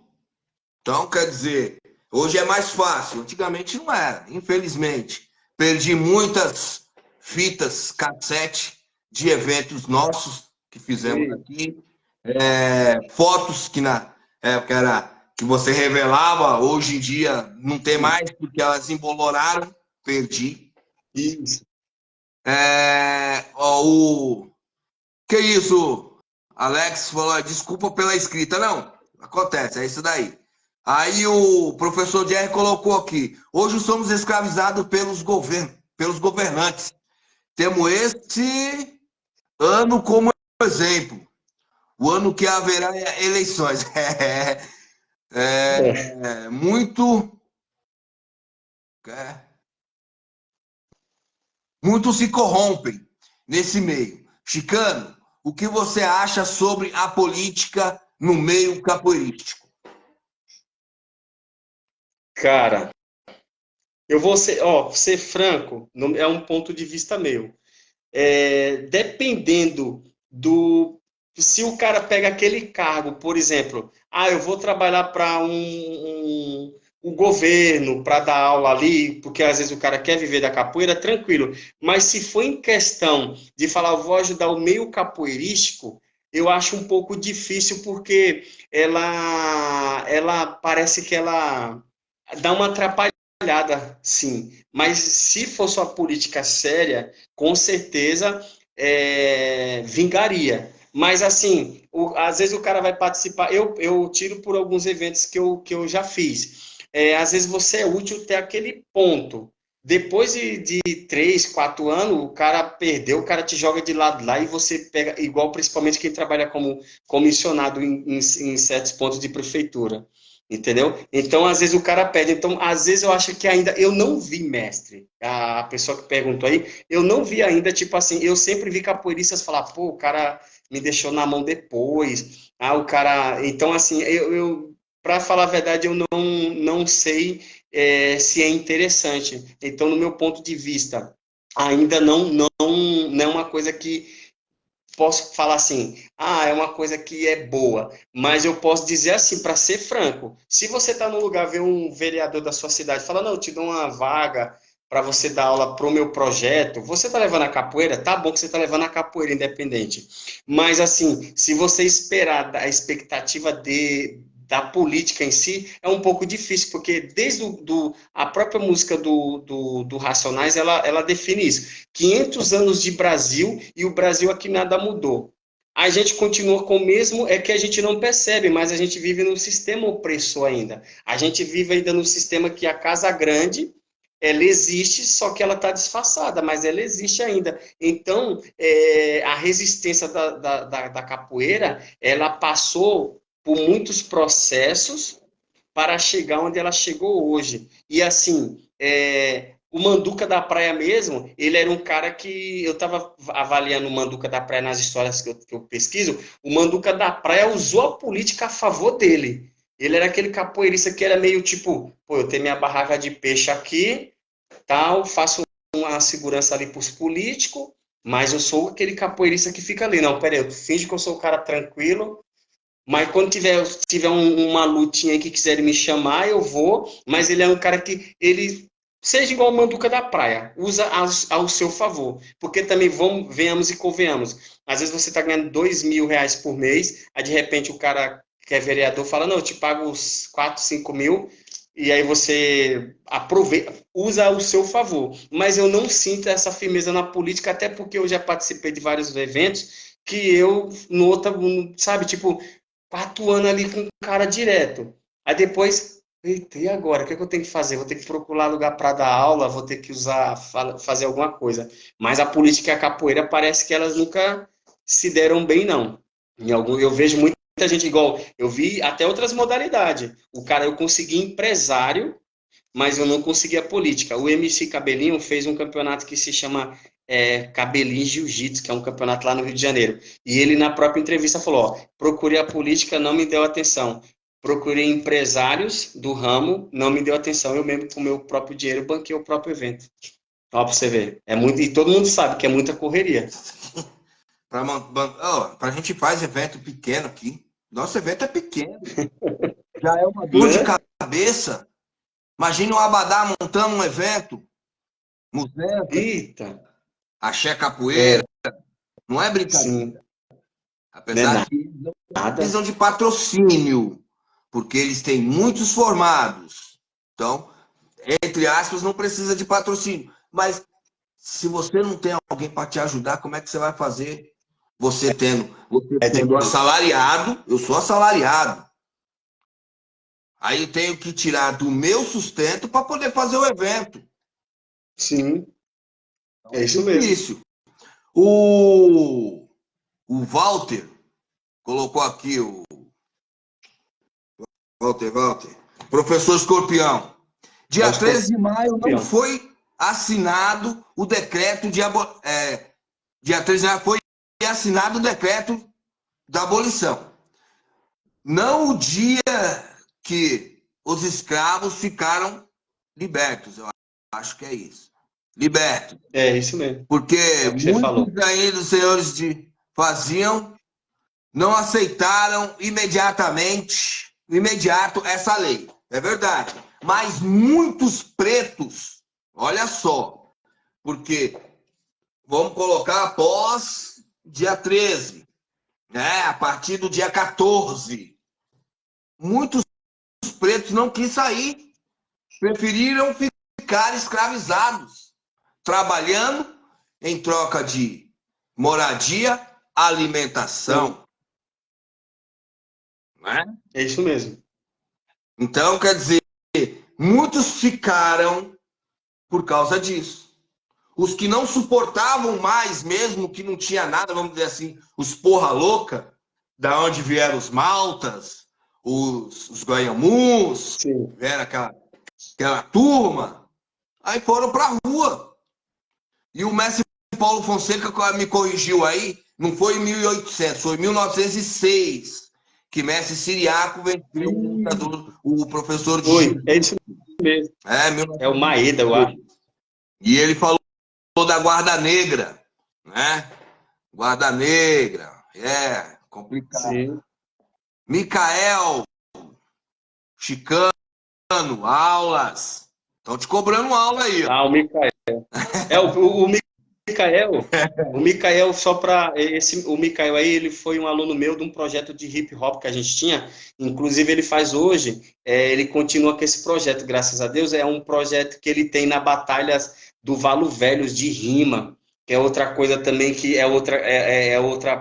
Então, quer dizer, hoje é mais fácil. Antigamente não era, infelizmente. Perdi muitas fitas cassete de eventos nossos que fizemos E- aqui. Fotos que na época que você revelava, hoje em dia não tem mais, porque elas emboloraram, perdi. Isso. Que isso? Alex falou, desculpa pela escrita. Não, acontece, é isso daí. Aí o professor Jerry colocou aqui, hoje somos escravizados pelos governantes. Temos este ano como exemplo, o ano que haverá eleições. É. Muito, é, muito se corrompem nesse meio. Chicano, o que você acha sobre a política no meio capoeirístico? Cara, eu vou ser franco, é um ponto de vista meu. Dependendo do. Se o cara pega aquele cargo, por exemplo, eu vou trabalhar para o governo, para dar aula ali, porque às vezes o cara quer viver da capoeira, tranquilo. Mas se for em questão de falar, eu vou ajudar o meio capoeirístico, eu acho um pouco difícil, porque ela parece que ela dá uma atrapalhada, sim. Mas se fosse uma política séria, com certeza vingaria. Mas, assim, às vezes o cara vai participar. Eu tiro por alguns eventos que eu já fiz. Às vezes você é útil até aquele ponto. Depois de 3, 4 anos, o cara perdeu, o cara te joga de lado lá e você pega, igual principalmente quem trabalha como comissionado em certos pontos de prefeitura. Entendeu? Então, às vezes o cara pede. Então, às vezes eu acho que ainda eu não vi, mestre. A pessoa que perguntou aí, eu não vi ainda, tipo assim, eu sempre vi capoeiristas falar, pô, o cara me deixou na mão depois. O cara. Então, assim, para falar a verdade, eu não sei se é interessante. Então, no meu ponto de vista, ainda não é uma coisa que posso falar assim, é uma coisa que é boa, mas eu posso dizer assim, para ser franco, se você está num lugar, vê um vereador da sua cidade, fala, não, eu te dou uma vaga para você dar aula para o meu projeto, você está levando a capoeira? Tá bom que você está levando a capoeira independente, mas assim, se você esperar a expectativa da política em si, é um pouco difícil, porque desde a própria música do Racionais, ela define isso. 500 anos de Brasil e o Brasil aqui nada mudou. A gente continua com o mesmo, é que a gente não percebe, mas a gente vive no sistema opressor ainda. A gente vive ainda no sistema que a casa grande ela existe, só que ela está disfarçada, mas ela existe ainda. Então, a resistência da capoeira, ela passou por muitos processos para chegar onde ela chegou hoje. E assim, o Manduca da Praia mesmo, ele era um cara que eu estava avaliando o Manduca da Praia nas histórias que eu pesquiso. O Manduca da Praia usou a política a favor dele. Ele era aquele capoeirista que era meio tipo, pô, eu tenho minha barraca de peixe aqui, tal, faço uma segurança ali para os políticos, mas eu sou aquele capoeirista que fica ali. Não, peraí, eu finge que eu sou o cara tranquilo, mas quando tiver uma lutinha aí que quiserem me chamar, eu vou. Mas ele é um cara que ele seja igual o Manduca da Praia, usa ao seu favor. Porque também venhamos e convenhamos. Às vezes você está ganhando R$ 2.000 por mês, aí de repente o cara que é vereador fala, não, eu te pago os 4, 5 mil, e aí você aproveita, usa ao seu favor. Mas eu não sinto essa firmeza na política, até porque eu já participei de vários eventos que eu, no outro, sabe, tipo, 4 anos ali com o cara direto. Aí depois, eita, e agora? O que é que eu tenho que fazer? Vou ter que procurar lugar para dar aula, vou ter que fazer alguma coisa. Mas a política e a capoeira parece que elas nunca se deram bem, não. Eu vejo muita gente igual, eu vi até outras modalidades. O cara, eu consegui empresário, mas eu não consegui a política. O MC Cabelinho fez um campeonato que se chama Cabelinho Jiu-Jitsu, que é um campeonato lá no Rio de Janeiro. E ele, na própria entrevista, falou: ó, procurei a política, não me deu atenção. Procurei empresários do ramo, não me deu atenção. Eu mesmo, com o meu próprio dinheiro, banquei o próprio evento. Ó, pra você ver. É muito, e todo mundo sabe que é muita correria. Pra gente faz evento pequeno aqui. Nosso evento é pequeno. Já é uma dor de Né? cabeça. Imagina o Abadá montando um evento. Muzenca, Eita, axé capoeira. Não é sim. brincadeira. Não é Apesar que eles não nada. precisam de patrocínio. Porque eles têm muitos formados. Então, entre aspas, não precisa de patrocínio. Mas se você não tem alguém para te ajudar, como é que você vai fazer? Você É sendo difícil. assalariado, eu sou assalariado. Aí eu tenho que tirar do meu sustento para poder fazer o evento. Sim, Então é é isso mesmo. difícil. O Walter colocou aqui, o Walter, professor Escorpião. É o Dia 13 de maio não escorpião. foi assinado o decreto de dia 13 de maio foi assinado o decreto da abolição. Não o dia que os escravos ficaram libertos, eu acho que é isso. Libertos. É isso mesmo. Porque É o que você muitos falou. ainda os senhores faziam, não aceitaram imediato essa lei. É verdade. Mas muitos pretos, olha só, porque vamos colocar após dia 13, né? A partir do dia 14, muitos pretos não quis sair, preferiram ficar escravizados, trabalhando em troca de moradia, Sim, alimentação, né? é isso mesmo. Então, quer dizer, muitos ficaram por causa disso. Os que não suportavam mais, mesmo que não tinha nada, vamos dizer assim, os porra louca, da onde vieram os maltas, os guanhamus, Sim. vieram aquela turma, aí foram para a rua. E o mestre Paulo Fonseca me corrigiu aí, não foi em 1800, foi em 1906 que mestre Siriaco venceu o professor de Foi, é isso jiu-jitsu. mesmo. É, É o Maeda, eu 1906. acho. E ele falou da Guarda Negra, né? Guarda Negra, complicado. Sim. Micael, Chicano, aulas. Estão te cobrando aula aí, ó. Ah, o Micael. O Micael, o Micael, só para esse, o Micael aí, ele foi um aluno meu de um projeto de hip hop que a gente tinha. Inclusive, ele faz hoje, ele continua com esse projeto, graças a Deus. É um projeto que ele tem na Batalhas do Valo Velhos de rima, que é outra coisa também que é outra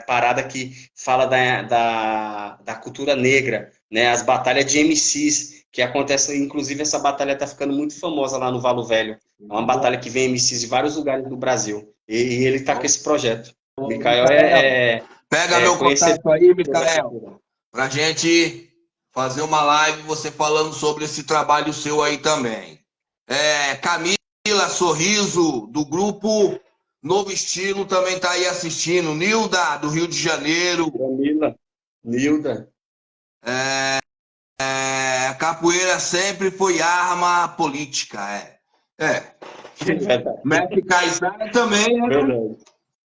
parada que fala da cultura negra, né? As batalhas de MCs. que acontece, inclusive essa batalha está ficando muito famosa lá no Valo Velho. É uma batalha que vem MCs de vários lugares do Brasil. E ele está com esse projeto. Mikael Pega meu conhecedor contato aí, da Mikael, cultura. pra gente fazer uma live, você falando sobre esse trabalho seu aí também. Camila Sorriso, do grupo Novo Estilo, também tá aí assistindo. Nilda, do Rio de Janeiro. Camila, Nilda. Capoeira sempre foi arma política, É. É verdade. Mestre Kaysar também, né? Verdade.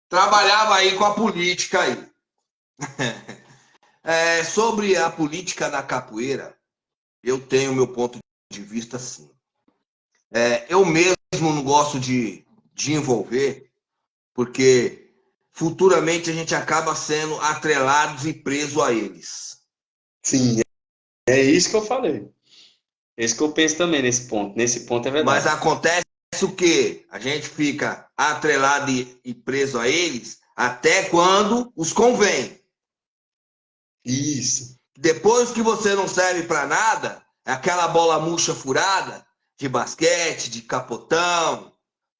Trabalhava aí com a política aí. Sobre a política na capoeira, eu tenho meu ponto de vista sim. Eu mesmo não gosto de envolver, porque futuramente a gente acaba sendo atrelados e preso a eles. Sim, é isso que eu falei. É isso que eu penso também nesse ponto. Nesse ponto é Mas verdade. acontece o quê? A gente fica atrelado e preso a eles até quando os convém. Isso. Depois que você não serve para nada, é aquela bola murcha furada de basquete, de capotão,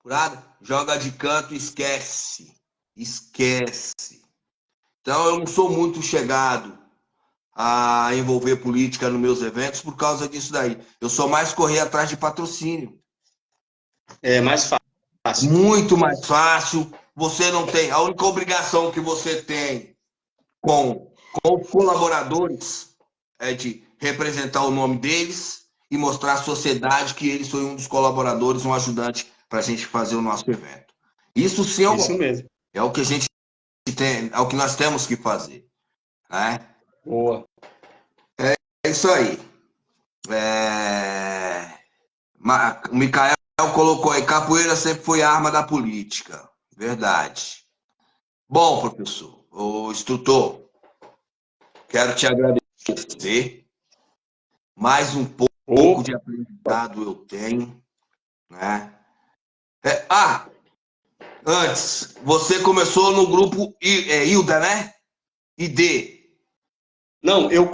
furada, joga de canto e esquece. Esquece. Então eu não sou muito chegado a envolver política nos meus eventos por causa disso daí. Eu sou mais correr atrás de patrocínio. É mais fácil. Muito mais fácil. Você não tem. A única obrigação que você tem com os colaboradores é de representar o nome deles e mostrar à sociedade que eles são um dos colaboradores, um ajudante para a gente fazer o nosso evento. Isso sim Isso mesmo. é o que a gente tem, é o que nós temos que fazer. Né? Boa. É isso aí. O Mikael colocou aí, capoeira sempre foi arma da política. Verdade. Bom, professor, o instrutor, quero te agradecer. Mais um pouco Opa. de aprendizado eu tenho, né? Antes, você começou no grupo Hilda, né? ID. Não, eu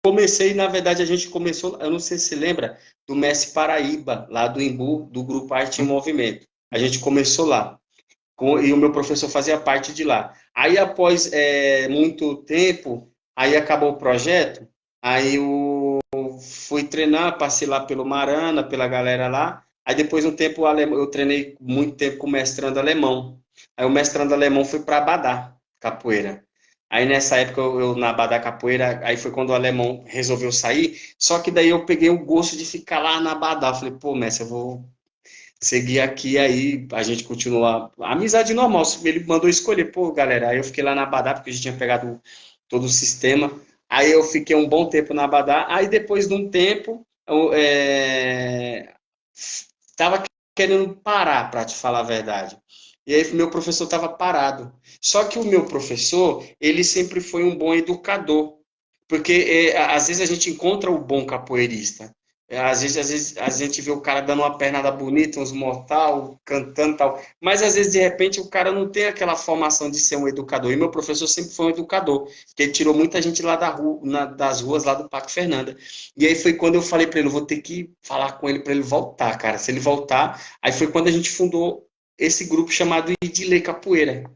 comecei, na verdade, a gente começou, eu não sei se você lembra, do Messi Paraíba, lá do Embu, do Grupo Arte em Movimento. A gente começou lá. E o meu professor fazia parte de lá. Aí, após muito tempo, aí acabou o projeto, aí eu fui treinar, passei lá pelo Marana, pela galera lá, aí depois um tempo eu treinei muito tempo com o mestrando alemão. Aí o mestrando alemão foi para Abadá, capoeira. Aí nessa época eu na Abadá capoeira, aí foi quando o alemão resolveu sair, só que daí eu peguei o gosto de ficar lá na Abadá. Falei, pô, mestre, eu vou seguir aqui, aí a gente continua a amizade normal. Ele mandou escolher, pô, galera. Aí eu fiquei lá na Abadá, porque a gente tinha pegado todo o sistema. Aí eu fiquei um bom tempo na Abadá. Aí depois de um tempo, eu estava querendo parar, para te falar a verdade. E aí meu professor estava parado. Só que o meu professor, ele sempre foi um bom educador. Porque às vezes a gente encontra o bom capoeirista. Às vezes a gente vê o cara dando uma pernada bonita, uns mortal, cantando e tal. Mas às vezes, de repente, o cara não tem aquela formação de ser um educador. E meu professor sempre foi um educador, porque ele tirou muita gente lá das ruas lá do Parque Fernanda. E aí foi quando eu falei para ele, eu vou ter que falar com ele para ele voltar, cara. Se ele voltar, aí foi quando a gente fundou esse grupo chamado Idilê Capoeira.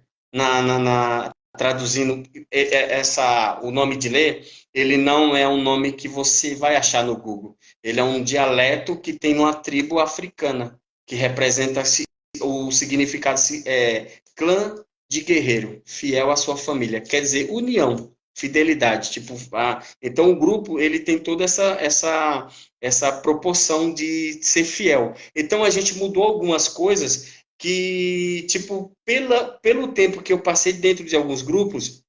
Traduzindo o nome de Lê, ele não é um nome que você vai achar no Google. Ele é um dialeto que tem uma tribo africana, que representa o significado clã de guerreiro, fiel à sua família. Quer dizer, união, fidelidade. Tipo, então o grupo ele tem toda essa proporção de ser fiel. Então a gente mudou algumas coisas que, tipo, pelo tempo que eu passei dentro de alguns grupos,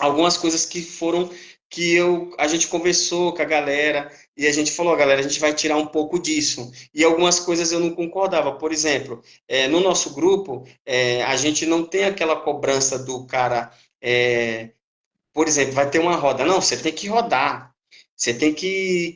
algumas coisas que foram que a gente conversou com a galera e a gente falou, galera, a gente vai tirar um pouco disso. E algumas coisas eu não concordava. Por exemplo, no nosso grupo, a gente não tem aquela cobrança do cara, por exemplo, vai ter uma roda. Não, você tem que rodar. Você tem que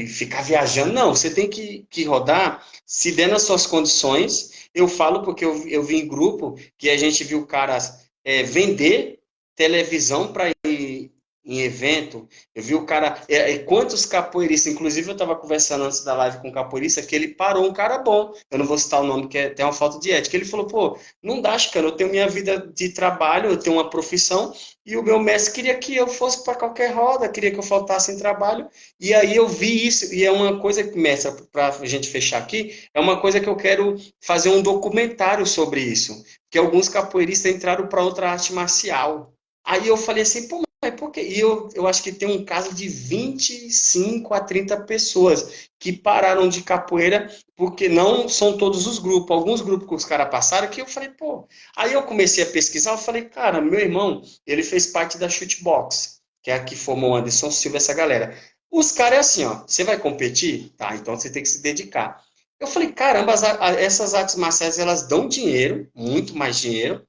ficar viajando. Não, você tem que rodar. Se der nas suas condições, eu falo porque eu vi em grupo que a gente viu caras vender televisão para ir em evento, eu vi o cara, quantos capoeiristas, inclusive eu estava conversando antes da live com um capoeirista, que ele parou, um cara bom, eu não vou citar o nome, que tem uma falta de ética, ele falou, pô, não dá, cara, eu tenho minha vida de trabalho, eu tenho uma profissão, e o meu mestre queria que eu fosse para qualquer roda, queria que eu faltasse em trabalho, e aí eu vi isso, e é uma coisa que, mestre, para a gente fechar aqui, é uma coisa que eu quero fazer um documentário sobre isso, que alguns capoeiristas entraram para outra arte marcial. Aí eu falei assim, pô, mas por quê? E eu acho que tem um caso de 25 a 30 pessoas que pararam de capoeira, porque não são todos os grupos, alguns grupos que os caras passaram, que eu falei, pô. Aí eu comecei a pesquisar, eu falei, cara, meu irmão, ele fez parte da Shootbox, que é a que formou o Anderson Silva, essa galera. Os caras é assim, ó, você vai competir? Tá, então você tem que se dedicar. Eu falei, caramba, essas artes marciais, elas dão dinheiro, muito mais dinheiro,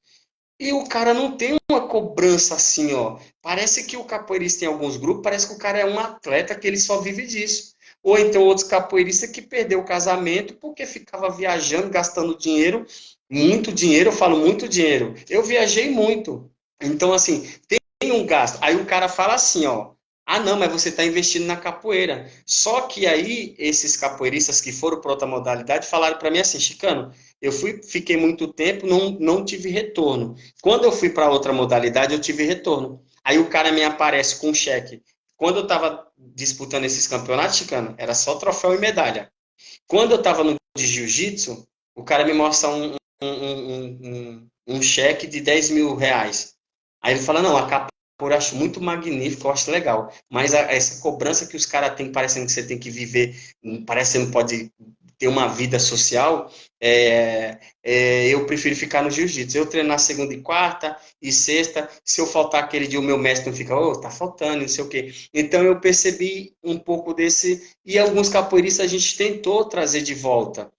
e o cara não tem uma cobrança assim, ó. Parece que o capoeirista em alguns grupos, parece que o cara é um atleta que ele só vive disso. Ou então outros capoeiristas que perdeu o casamento porque ficava viajando, gastando dinheiro, muito dinheiro, eu falo muito dinheiro. Eu viajei muito. Então, assim, tem um gasto. Aí o cara fala assim, ó. Ah, não, mas você está investindo na capoeira. Só que aí, esses capoeiristas que foram para outra modalidade falaram para mim assim, Chicano, fiquei muito tempo, não tive retorno. Quando eu fui para outra modalidade, eu tive retorno. Aí o cara me aparece com um cheque. Quando eu estava disputando esses campeonatos, Chicano, era só troféu e medalha. Quando eu estava no de jiu-jitsu, o cara me mostra um cheque de R$ 10.000. Aí ele fala, não, a capa eu acho muito magnífico, eu acho legal. Mas essa cobrança que os caras têm, parecendo que você tem que viver, parece que você não pode ter uma vida social, eu prefiro ficar no jiu-jitsu. Eu treino na segunda e quarta e sexta. Se eu faltar aquele dia, o meu mestre não fica, tá faltando, não sei o quê. Então eu percebi um pouco desse. E alguns capoeiristas a gente tentou trazer de volta,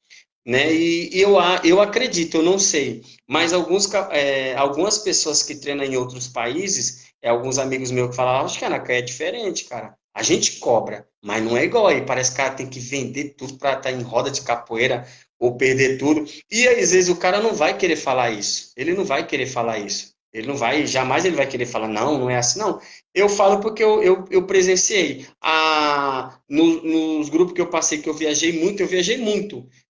né? E eu acredito, eu não sei, mas algumas pessoas que treinam em outros países, alguns amigos meus que falaram, acho que a é diferente, cara. A gente cobra, mas não é igual aí. Parece que o cara tem que vender tudo para estar em roda de capoeira ou perder tudo. E às vezes o cara não vai querer falar isso. Ele não vai querer falar isso. Ele não vai, jamais ele vai querer falar, não, não é assim, não. Eu falo porque eu presenciei. Nos grupos que eu passei, que eu viajei muito,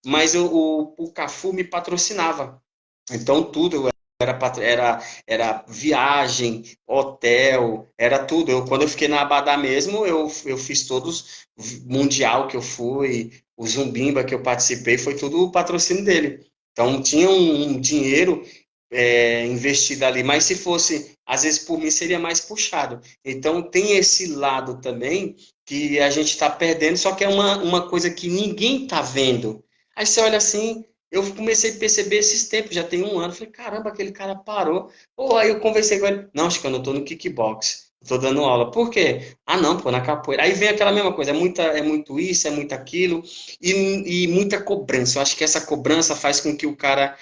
mas o Cafu me patrocinava. Então, tudo era viagem, hotel, era tudo. Quando eu fiquei na Abadá mesmo, eu fiz todos, Mundial que eu fui, o Zumbimba que eu participei, foi tudo o patrocínio dele. Então, tinha um dinheiro investido ali, mas se fosse, às vezes por mim seria mais puxado. Então, tem esse lado também que a gente está perdendo, só que é uma coisa que ninguém está vendo. Aí você olha assim, eu comecei a perceber esses tempos, já tem um ano. Falei, caramba, aquele cara parou. Pô, aí eu conversei com ele. Não, acho que eu não tô no kickbox. Tô dando aula. Por quê? Ah, não, pô, na capoeira. Aí vem aquela mesma coisa. É muito isso, é muito aquilo. E muita cobrança. Eu acho que essa cobrança faz com que o cara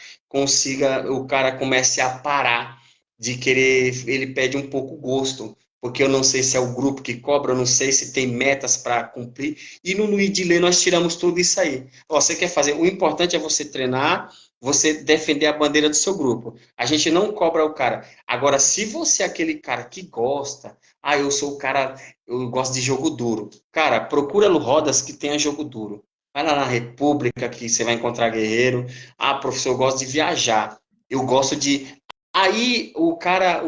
comece a parar de querer. Ele perde um pouco o gosto. Porque eu não sei se é o grupo que cobra, eu não sei se tem metas para cumprir. E no IDLE nós tiramos tudo isso aí. Ó, você quer fazer? O importante é você treinar, você defender a bandeira do seu grupo. A gente não cobra o cara. Agora, se você é aquele cara que gosta, eu sou o cara, eu gosto de jogo duro. Cara, procura rodas que tenha jogo duro. Vai lá na República que você vai encontrar guerreiro. Ah, professor, eu gosto de viajar. Eu gosto de. Aí o cara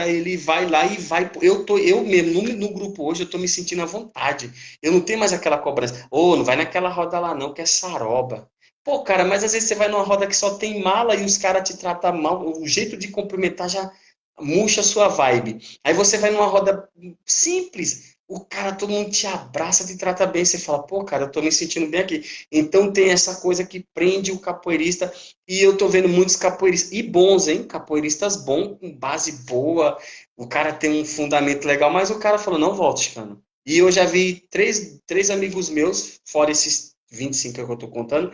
ele vai lá e vai. Eu mesmo no grupo hoje eu tô me sentindo à vontade. Eu não tenho mais aquela cobrança. Ô, não vai naquela roda lá não, que é saroba. Pô, cara, mas às vezes você vai numa roda que só tem mala e os caras te tratam mal, o jeito de cumprimentar já murcha a sua vibe. Aí você vai numa roda simples, o cara, todo mundo te abraça, te trata bem, você fala, pô, cara, eu tô me sentindo bem aqui. Então tem essa coisa que prende o capoeirista, e eu tô vendo muitos capoeiristas, e bons, hein? Capoeiristas bons, com base boa, o cara tem um fundamento legal, mas o cara falou, não volte, cara. E eu já vi três amigos meus, fora esses 25 que eu tô contando,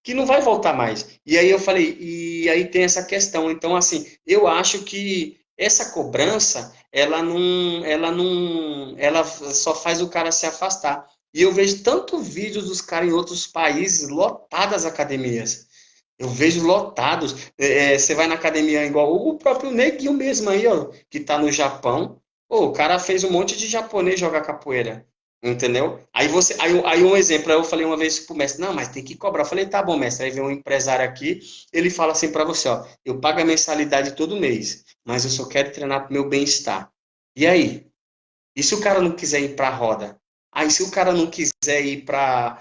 que não vai voltar mais. E aí eu falei, e aí tem essa questão. Então, assim, eu acho que essa cobrança, ela só faz o cara se afastar. E eu vejo tanto vídeos dos caras em outros países, lotadas academias. Eu vejo lotados. Você vai na academia igual o próprio Neguinho mesmo aí, ó, que tá no Japão. Pô, o cara fez um monte de japonês jogar capoeira, entendeu? Aí um exemplo, aí eu falei uma vez pro mestre, não, mas tem que cobrar. Eu falei, tá bom, mestre. Aí vem um empresário aqui, ele fala assim para você, ó, eu pago a mensalidade todo mês, mas eu só quero treinar pro meu bem-estar. E aí? E se o cara não quiser ir para a roda? Aí se o cara não quiser ir para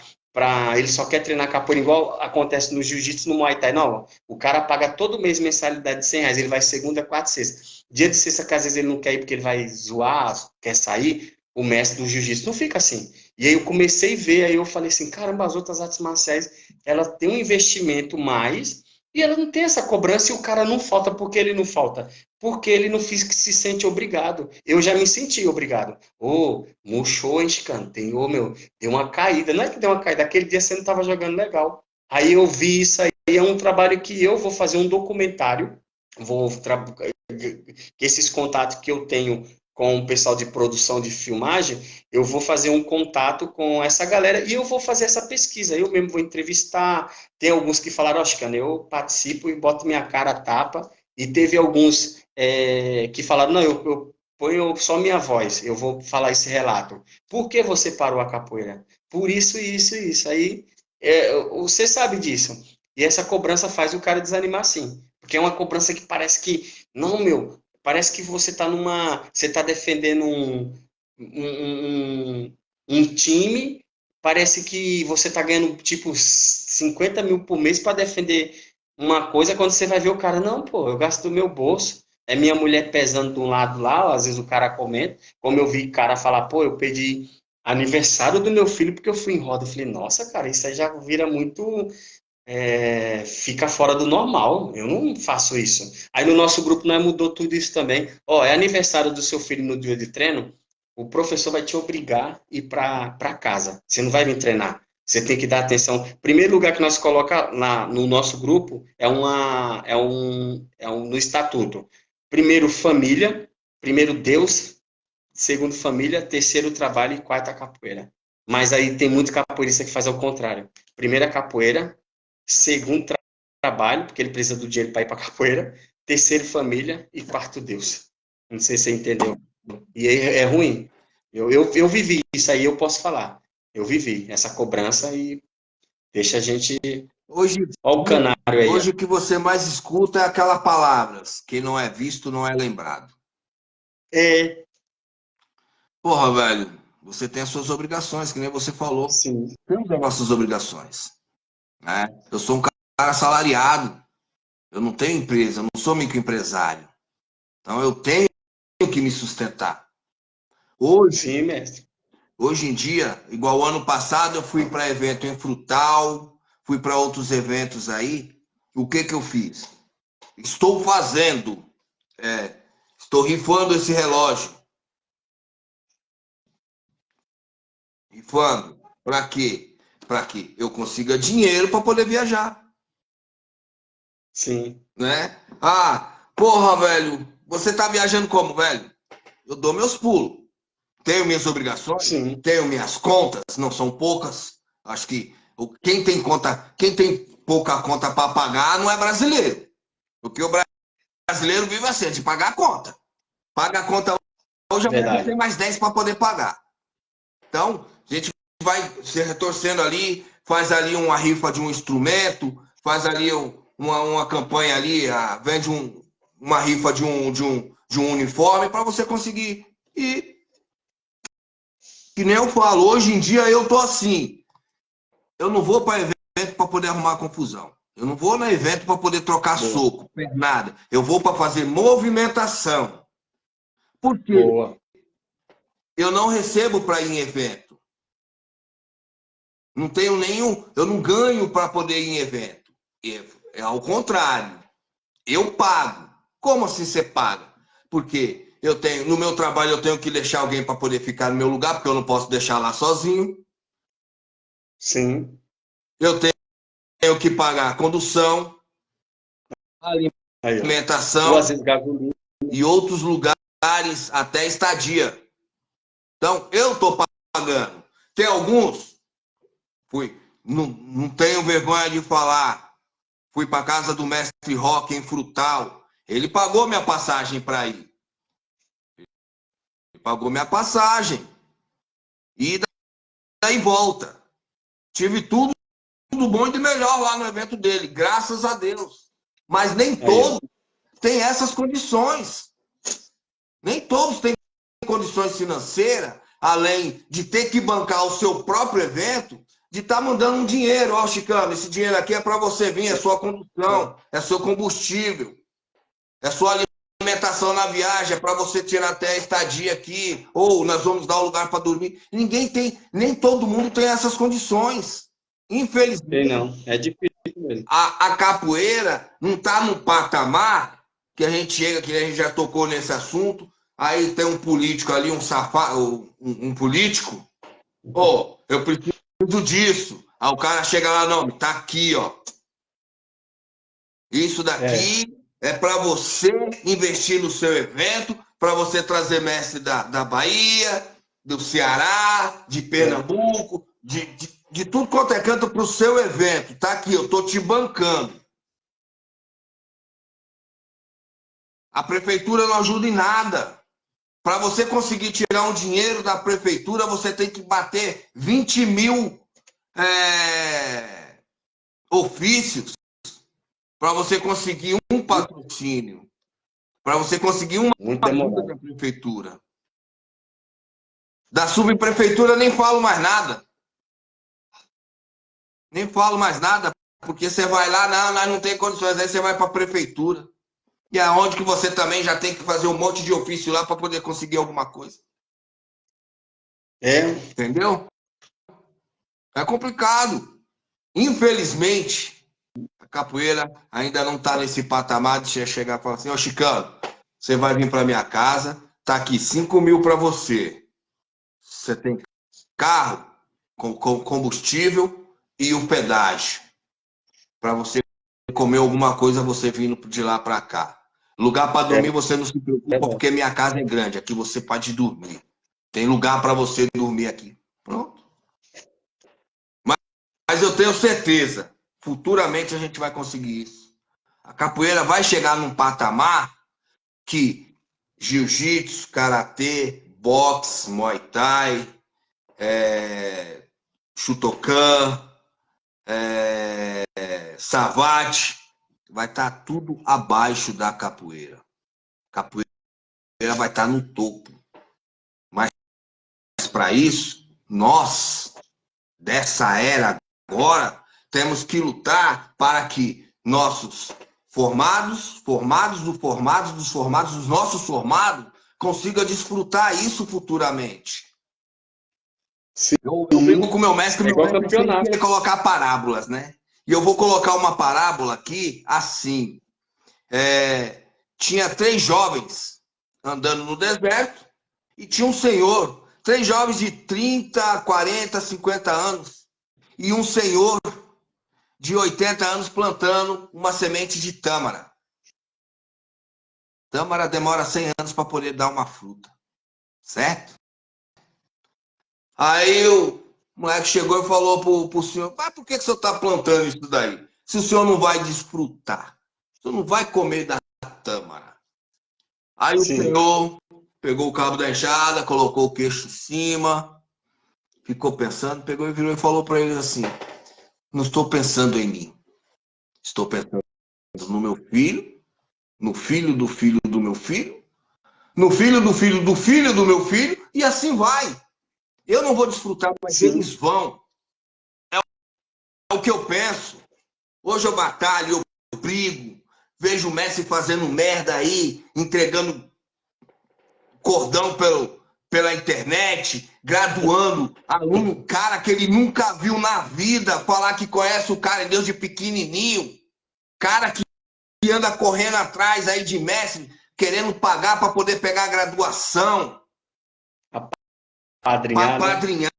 ele só quer treinar capoeira igual acontece no jiu-jitsu, no Muay Thai, não. O cara paga todo mês mensalidade de R$ 100, ele vai segunda, quarta, sexta. Dia de sexta, que às vezes ele não quer ir porque ele vai zoar, quer sair, o mestre do jiu-jitsu não fica assim. E aí eu comecei a ver, aí eu falei assim, caramba, as outras artes marciais, ela tem um investimento mais e ela não tem essa cobrança e o cara não falta porque ele não falta porque ele não fiz que se sente obrigado. Eu já me senti obrigado. Ô, murchou, hein, Chicano? Meu, deu uma caída. Não é que deu uma caída, aquele dia você não estava jogando legal. Aí eu vi isso aí, é um trabalho que eu vou fazer um documentário, que esses contatos que eu tenho com o pessoal de produção de filmagem, eu vou fazer um contato com essa galera e eu vou fazer essa pesquisa. Eu mesmo vou entrevistar. Tem alguns que falaram, ó, Chicano, eu participo e boto minha cara a tapa. E teve alguns que falaram, não, eu ponho só minha voz, eu vou falar esse relato. Por que você parou a capoeira? Por isso, isso e isso. Aí, você sabe disso. E essa cobrança faz o cara desanimar sim. Porque é uma cobrança que parece que, não, meu, parece que você está defendendo um time, parece que você está ganhando, tipo, 50 mil por mês para defender uma coisa quando você vai ver o cara, não, pô, eu gasto do meu bolso. É minha mulher pesando de um lado lá, às vezes o cara comenta, como eu vi cara falar, pô, eu pedi aniversário do meu filho porque eu fui em roda. Eu falei, nossa, cara, isso aí já vira muito, fica fora do normal. Eu não faço isso. Aí no nosso grupo nós mudou tudo isso também. Ó, é aniversário do seu filho no dia de treino, o professor vai te obrigar a ir para casa. Você não vai vir treinar. Você tem que dar atenção. Primeiro lugar que nós coloca no nosso grupo no estatuto. Primeiro família, primeiro Deus, segundo família, terceiro trabalho e quarta capoeira. Mas aí tem muito capoeirista que faz ao contrário. Primeira capoeira, segundo trabalho, porque ele precisa do dinheiro para ir para capoeira, terceiro família e quarto Deus. Não sei se você entendeu. E aí é ruim. Eu vivi isso aí, eu posso falar. Eu vivi essa cobrança e deixa a gente. Hoje, Olha o canário aí, ó. hoje o que você mais escuta é aquela palavras, quem não é visto não é lembrado. É, Porra, velho, você tem as suas obrigações, que nem você falou. sim, Temos as nossas obrigações, né? Eu sou um cara assalariado, eu não tenho empresa, eu não sou microempresário. Então eu tenho que me sustentar. Hoje, sim, mestre. hoje em dia, igual ano passado, eu fui para evento em Frutal, fui para outros eventos aí. O que que eu fiz? Estou fazendo, estou rifando esse relógio. Rifando. Para quê? Para que eu consiga dinheiro para poder viajar, Sim, né? Ah, porra, velho, você tá viajando como, velho? Eu dou meus pulos. Tenho minhas obrigações, sim, tenho minhas contas, não são poucas. Acho que quem tem conta, quem tem pouca conta para pagar não é brasileiro. Porque o brasileiro vive assim, de pagar a conta. Paga a conta hoje, amanhã tem verdade. mais 10 para poder pagar. Então, a gente vai se retorcendo ali, faz ali uma rifa de um instrumento, faz ali uma campanha ali, vende uma rifa de um uniforme para você conseguir. E, que nem eu falo, hoje em dia eu tô assim, eu não vou para evento para poder arrumar confusão. Eu não vou no evento para poder trocar Boa, soco, nada. Eu vou para fazer movimentação. Por quê? boa, Eu não recebo para ir em evento. Não tenho nenhum, eu não ganho para poder ir em evento. É ao contrário. Eu pago. Como assim você paga? Porque eu tenho, no meu trabalho eu tenho que deixar alguém para poder ficar no meu lugar, porque eu não posso deixar lá sozinho. sim. Eu tenho que pagar a condução, Aí, ó. Ou às alimentação vezes gasolina. e outros lugares até estadia. Então, eu estou pagando. Tem alguns, não tenho vergonha de falar, fui para casa do mestre Rock em Frutal. Ele pagou minha passagem para ir. pagou minha passagem. E daí volta. Tive tudo bom e de melhor lá no evento dele, graças a Deus. Mas nem Aí, ó. todos têm essas condições. Nem todos têm condições financeiras, além de ter que bancar o seu próprio evento, de estar mandando um dinheiro. Ó, Chicano, esse dinheiro aqui é para você vir, é sua condução, é seu combustível, é sua alimentação na viagem, é para você tirar até a estadia aqui, ou nós vamos dar um lugar para dormir. Ninguém tem, nem todo mundo tem essas condições. Sei Infelizmente, não, é difícil mesmo. a capoeira não está no patamar que a gente chega, que a gente já tocou nesse assunto, aí tem um político ali, um safado, um político, oh, eu preciso disso. Aí o cara chega lá, não, tá aqui, ó. Isso É, daqui é para você investir no seu evento, para você trazer mestre da Bahia, do Ceará, de é. Pernambuco, de tudo quanto é canto para o seu evento. Tá aqui, eu tô te bancando. A prefeitura não ajuda em nada. Para você conseguir tirar um dinheiro da prefeitura, você tem que bater 20 mil ofícios para você conseguir um patrocínio, para você conseguir uma Muito ajuda demorado. da prefeitura. Da subprefeitura nem falo mais nada. Nem falo mais nada, porque você vai lá, não, nós não tem condições, aí você vai para a prefeitura. E aonde que você também já tem que fazer um monte de ofício lá para poder conseguir alguma coisa. É, Entendeu? É complicado. Infelizmente, a capoeira ainda não está nesse patamar de chegar e falar assim, ô Chicano, você vai vir para minha casa, tá aqui 5 mil para você. Você tem carro, com combustível e o pedágio. Para você comer alguma coisa, você vindo de lá para cá. Lugar para dormir, é você não se preocupa, verdade. porque minha casa é grande. Aqui você pode dormir. Tem lugar para você dormir aqui. Pronto. Mas eu tenho certeza, futuramente a gente vai conseguir isso. A capoeira vai chegar num patamar que jiu-jitsu, karatê, boxe, muay thai, Shotokan, savate, vai estar tudo abaixo da capoeira. A capoeira vai estar no topo. Mas para isso, nós, dessa era agora, temos que lutar para que nossos dos nossos formados, consigam desfrutar isso futuramente. Sim, Eu brinco com é meu igual mestre sempre campeonato. querer colocar parábolas, né? E eu vou colocar uma parábola aqui, assim. Tinha 3 jovens andando no deserto e tinha um senhor, 3 jovens de 30, 40, 50 anos, e um senhor de 80 anos plantando uma semente de tâmara. Tâmara demora 100 anos para poder dar uma fruta, certo? Aí o moleque chegou e falou pro senhor, mas por que o senhor está plantando isso daí? Se o senhor não vai desfrutar, o senhor não vai comer da tâmara. Aí o Sim, senhor pegou o cabo da enxada, colocou o queixo em cima, ficou pensando, pegou e virou e falou para eles assim, não estou pensando em mim, estou pensando no meu filho, no filho do filho do meu filho, no filho do filho do filho do meu filho, e assim vai. Eu não vou desfrutar, mas eles sim. vão. É o que eu penso. Hoje eu batalho, eu brigo, vejo o Messi fazendo merda aí, entregando cordão pela internet, graduando aluno, cara que ele nunca viu na vida, falar que conhece o cara Deus de pequenininho, cara que anda correndo atrás aí de Messi, querendo pagar para poder pegar a graduação, para Apadrinhar, né? padrinhar.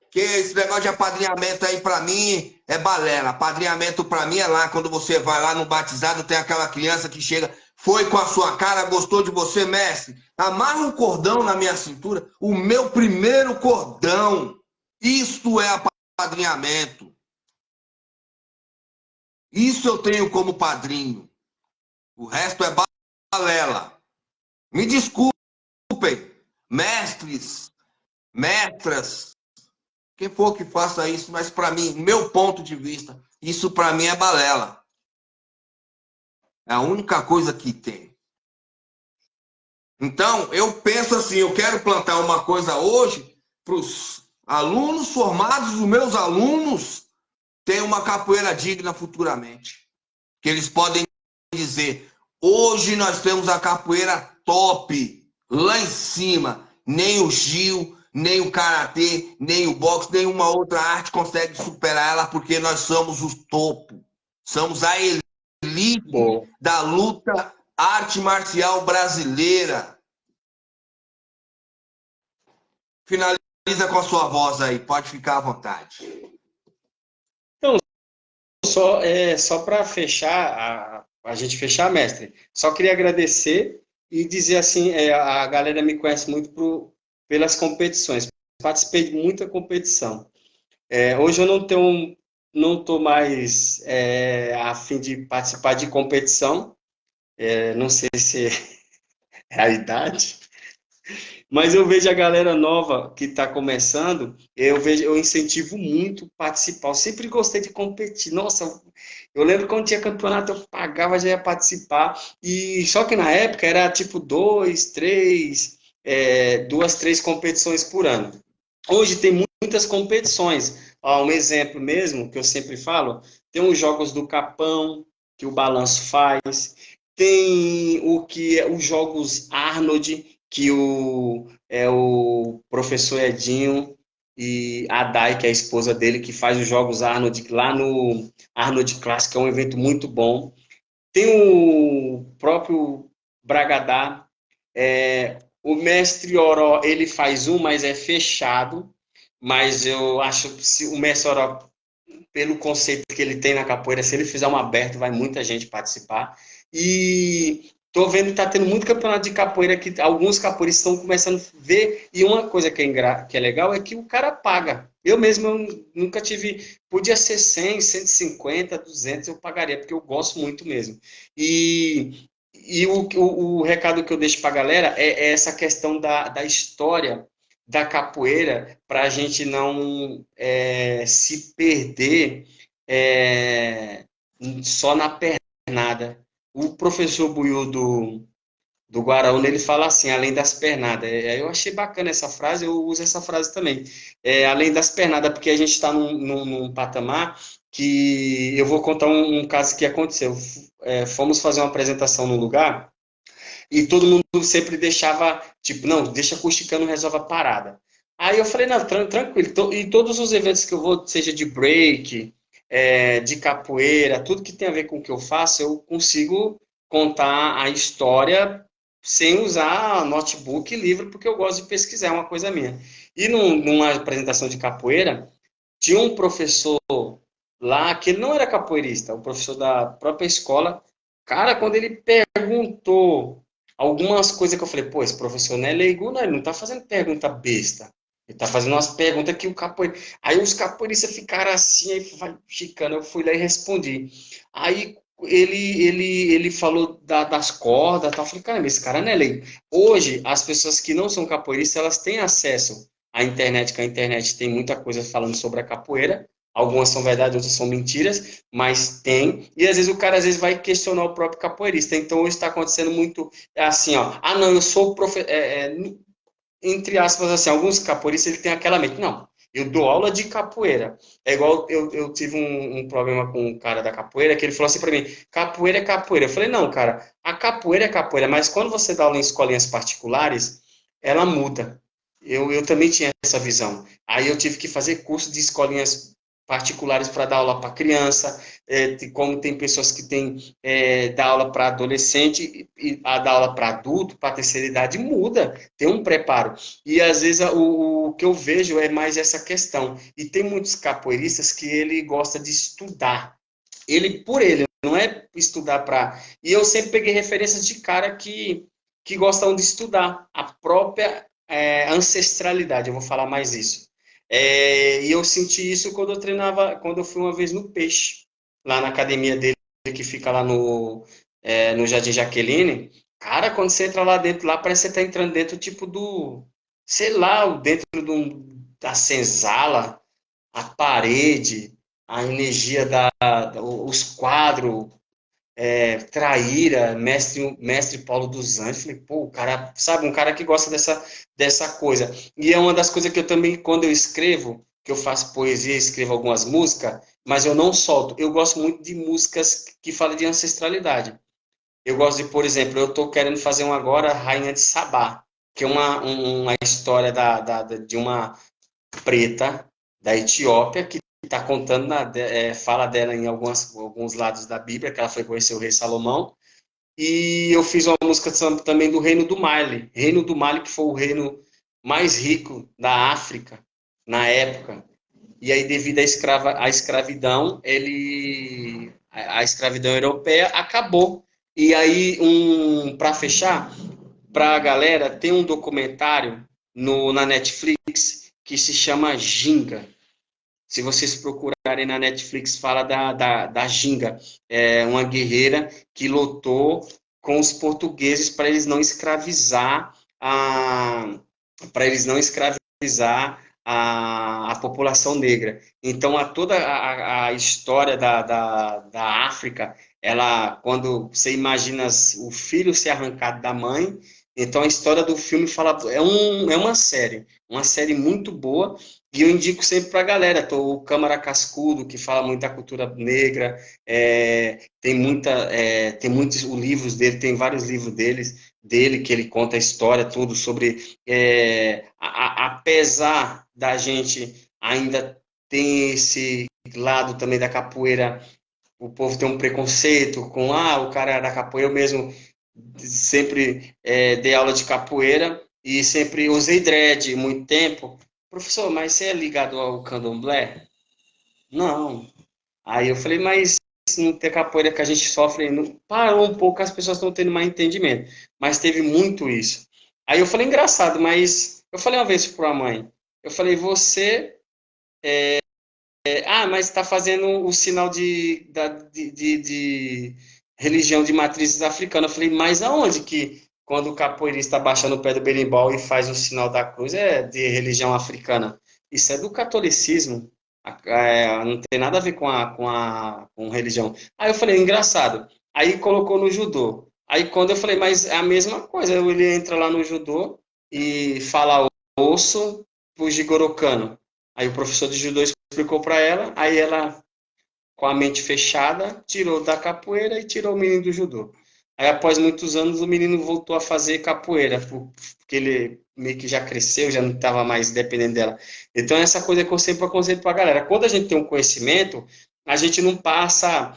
Que esse negócio de apadrinhamento aí para mim é balela. Apadrinhamento para mim é lá quando você vai lá no batizado, tem aquela criança que chega, foi com a sua cara, gostou de você, mestre. Amarra um cordão na minha cintura, o meu primeiro cordão. Isto é apadrinhamento. Isso eu tenho como padrinho. O resto é balela. Me desculpem, mestres, mestras, quem for que faça isso, mas para mim, meu ponto de vista, isso para mim é balela. É a única coisa que tem. Então, eu penso assim, eu quero plantar uma coisa hoje para os alunos formados, os meus alunos, terem uma capoeira digna futuramente. Que eles podem dizer, hoje nós temos a capoeira top, lá em cima. Nem o Gil, nem o Karatê, nem o boxe, nenhuma outra arte consegue superar ela, porque nós somos o topo. Somos a elite Pô, da luta arte marcial brasileira. Finaliza com a sua voz aí, pode ficar à vontade. então, só para fechar, a gente fechar, mestre, só queria agradecer e dizer assim, a galera me conhece muito pelas competições, participei de muita competição. Hoje eu não estou mais a fim de participar de competição, não sei se é a idade, mas eu vejo a galera nova que está começando, eu incentivo muito participar. Eu sempre gostei de competir. Nossa, eu lembro quando tinha campeonato, eu pagava, já ia participar. E só que na época era tipo duas, três competições por ano. Hoje tem muitas competições. Ó, um exemplo mesmo que eu sempre falo, tem os jogos do Capão que o Balanço faz, tem os jogos Arnold que o professor Edinho e a Dai, que é a esposa dele, que faz os jogos Arnold lá no Arnold Classic, que é um evento muito bom. Tem o próprio Bragadá, o mestre Oró, ele faz um, mas é fechado, mas eu acho que se o mestre Oró, pelo conceito que ele tem na capoeira, se ele fizer um aberto, vai muita gente participar. E tô vendo que tá tendo muito campeonato de capoeira que alguns capoeiristas estão começando a ver. E uma coisa que é legal é que o cara paga. Eu mesmo nunca tive. Podia ser 100, 150, 200, eu pagaria, porque eu gosto muito mesmo. E o recado que eu deixo para a galera é essa questão da história da capoeira, para a gente não se perder é, só na pernada. O professor Buiu do Guaraúna, ele fala assim, além das pernadas. Eu achei bacana essa frase, eu uso essa frase também. Além das pernadas, porque a gente está num patamar que eu vou contar um caso que aconteceu. Fomos fazer uma apresentação num lugar e todo mundo sempre deixava, tipo, não, deixa que o Chicano resolve a parada. Aí eu falei, não, tranquilo. E todos os eventos que eu vou, seja de break, de capoeira, tudo que tem a ver com o que eu faço, eu consigo contar a história sem usar notebook e livro, porque eu gosto de pesquisar, é uma coisa minha. E numa apresentação de capoeira, tinha um professor lá que ele não era capoeirista, o professor da própria escola. Cara, quando ele perguntou algumas coisas que eu falei, pô, esse professor não é leigo, não, ele não tá fazendo pergunta besta. Ele tá fazendo umas perguntas que o capoeira. Aí os capoeiristas ficaram assim, aí vai ficando, eu fui lá e respondi. Aí ele falou das cordas, tal. Eu falei, caramba, esse cara não é leigo. Hoje, as pessoas que não são capoeiristas, elas têm acesso à internet, que a internet tem muita coisa falando sobre a capoeira. Algumas são verdade, outras são mentiras, mas tem. E às vezes o cara às vezes vai questionar o próprio capoeirista. Então hoje está acontecendo muito assim, ó. Ah, não, eu sou entre aspas assim, alguns capoeiristas ele tem aquela mente. Não, eu dou aula de capoeira. É igual eu tive um problema com um cara da capoeira que ele falou assim para mim: capoeira é capoeira. Eu falei: não, cara, a capoeira é capoeira, mas quando você dá aula em escolinhas particulares, ela muda. Eu também tinha essa visão. Aí eu tive que fazer curso de escolinhas particulares para dar aula para criança, como tem pessoas que têm dar aula para adolescente e a dar aula para adulto, para terceira idade, muda, tem um preparo. E às vezes o que eu vejo é mais essa questão. E tem muitos capoeiristas que ele gosta de estudar. Por ele, não é estudar para. E eu sempre peguei referências de cara que gostam de estudar a própria ancestralidade, eu vou falar mais isso. E eu senti isso quando eu treinava, quando eu fui uma vez no Peixe, lá na academia dele, que fica lá no Jardim Jaqueline. Cara, quando você entra lá dentro, lá parece que você tá entrando dentro, tipo, sei lá, dentro da senzala, a parede, a energia os quadros, Traíra, mestre Paulo dos Anjos. Falei, pô, o cara, sabe, um cara que gosta dessa coisa. E é uma das coisas que eu também, quando eu escrevo, que eu faço poesia, escrevo algumas músicas, mas eu não solto. Eu gosto muito de músicas que falam de ancestralidade. Eu gosto de, por exemplo, eu estou querendo fazer um agora, Rainha de Sabá, que é uma história de uma preta da Etiópia, que está contando, fala dela em alguns lados da Bíblia, que ela foi conhecer o rei Salomão. E eu fiz uma música também do Reino do Mali. Reino do Mali, que foi o reino mais rico da África na época. E aí, devido à escravidão, a escravidão europeia acabou. E aí, para fechar, para a galera, tem um documentário na Netflix que se chama Ginga. Se vocês procurarem na Netflix, fala da Ginga. É uma guerreira que lutou com os portugueses para eles não escravizar a população negra. Então, toda a história da África, ela, quando você imagina o filho ser arrancado da mãe, então a história do filme fala, é uma série muito boa, e eu indico sempre para a galera, o Câmara Cascudo, que fala muito da cultura negra, tem muitos livros dele, tem vários livros dele que ele conta a história, tudo sobre, apesar da gente ainda ter esse lado também da capoeira, o povo tem um preconceito com, o cara da capoeira, eu mesmo sempre dei aula de capoeira e sempre usei dread muito tempo. Professor, mas você é ligado ao candomblé? Não. Aí eu falei, mas não tem capoeira que a gente sofre, não, parou um pouco, as pessoas estão tendo mais entendimento. Mas teve muito isso. Aí eu falei, engraçado, mas eu falei uma vez para a mãe, eu falei, mas está fazendo o sinal de religião de matrizes africanas. Eu falei, mas aonde que quando o capoeirista baixa no pé do berimbau e faz o sinal da cruz é de religião africana? Isso é do catolicismo. Não tem nada a ver com religião. Aí eu falei, engraçado. Aí colocou no judô. Aí quando eu falei, mas é a mesma coisa. Ele entra lá no judô e fala osso pro Jigoro Kano. Aí o professor de judô explicou para ela, aí ela, com a mente fechada, tirou da capoeira e tirou o menino do judô. Aí, após muitos anos, o menino voltou a fazer capoeira, porque ele meio que já cresceu, já não estava mais dependendo dela. Então, essa coisa que eu sempre aconselho para a galera. Quando a gente tem um conhecimento, a gente não passa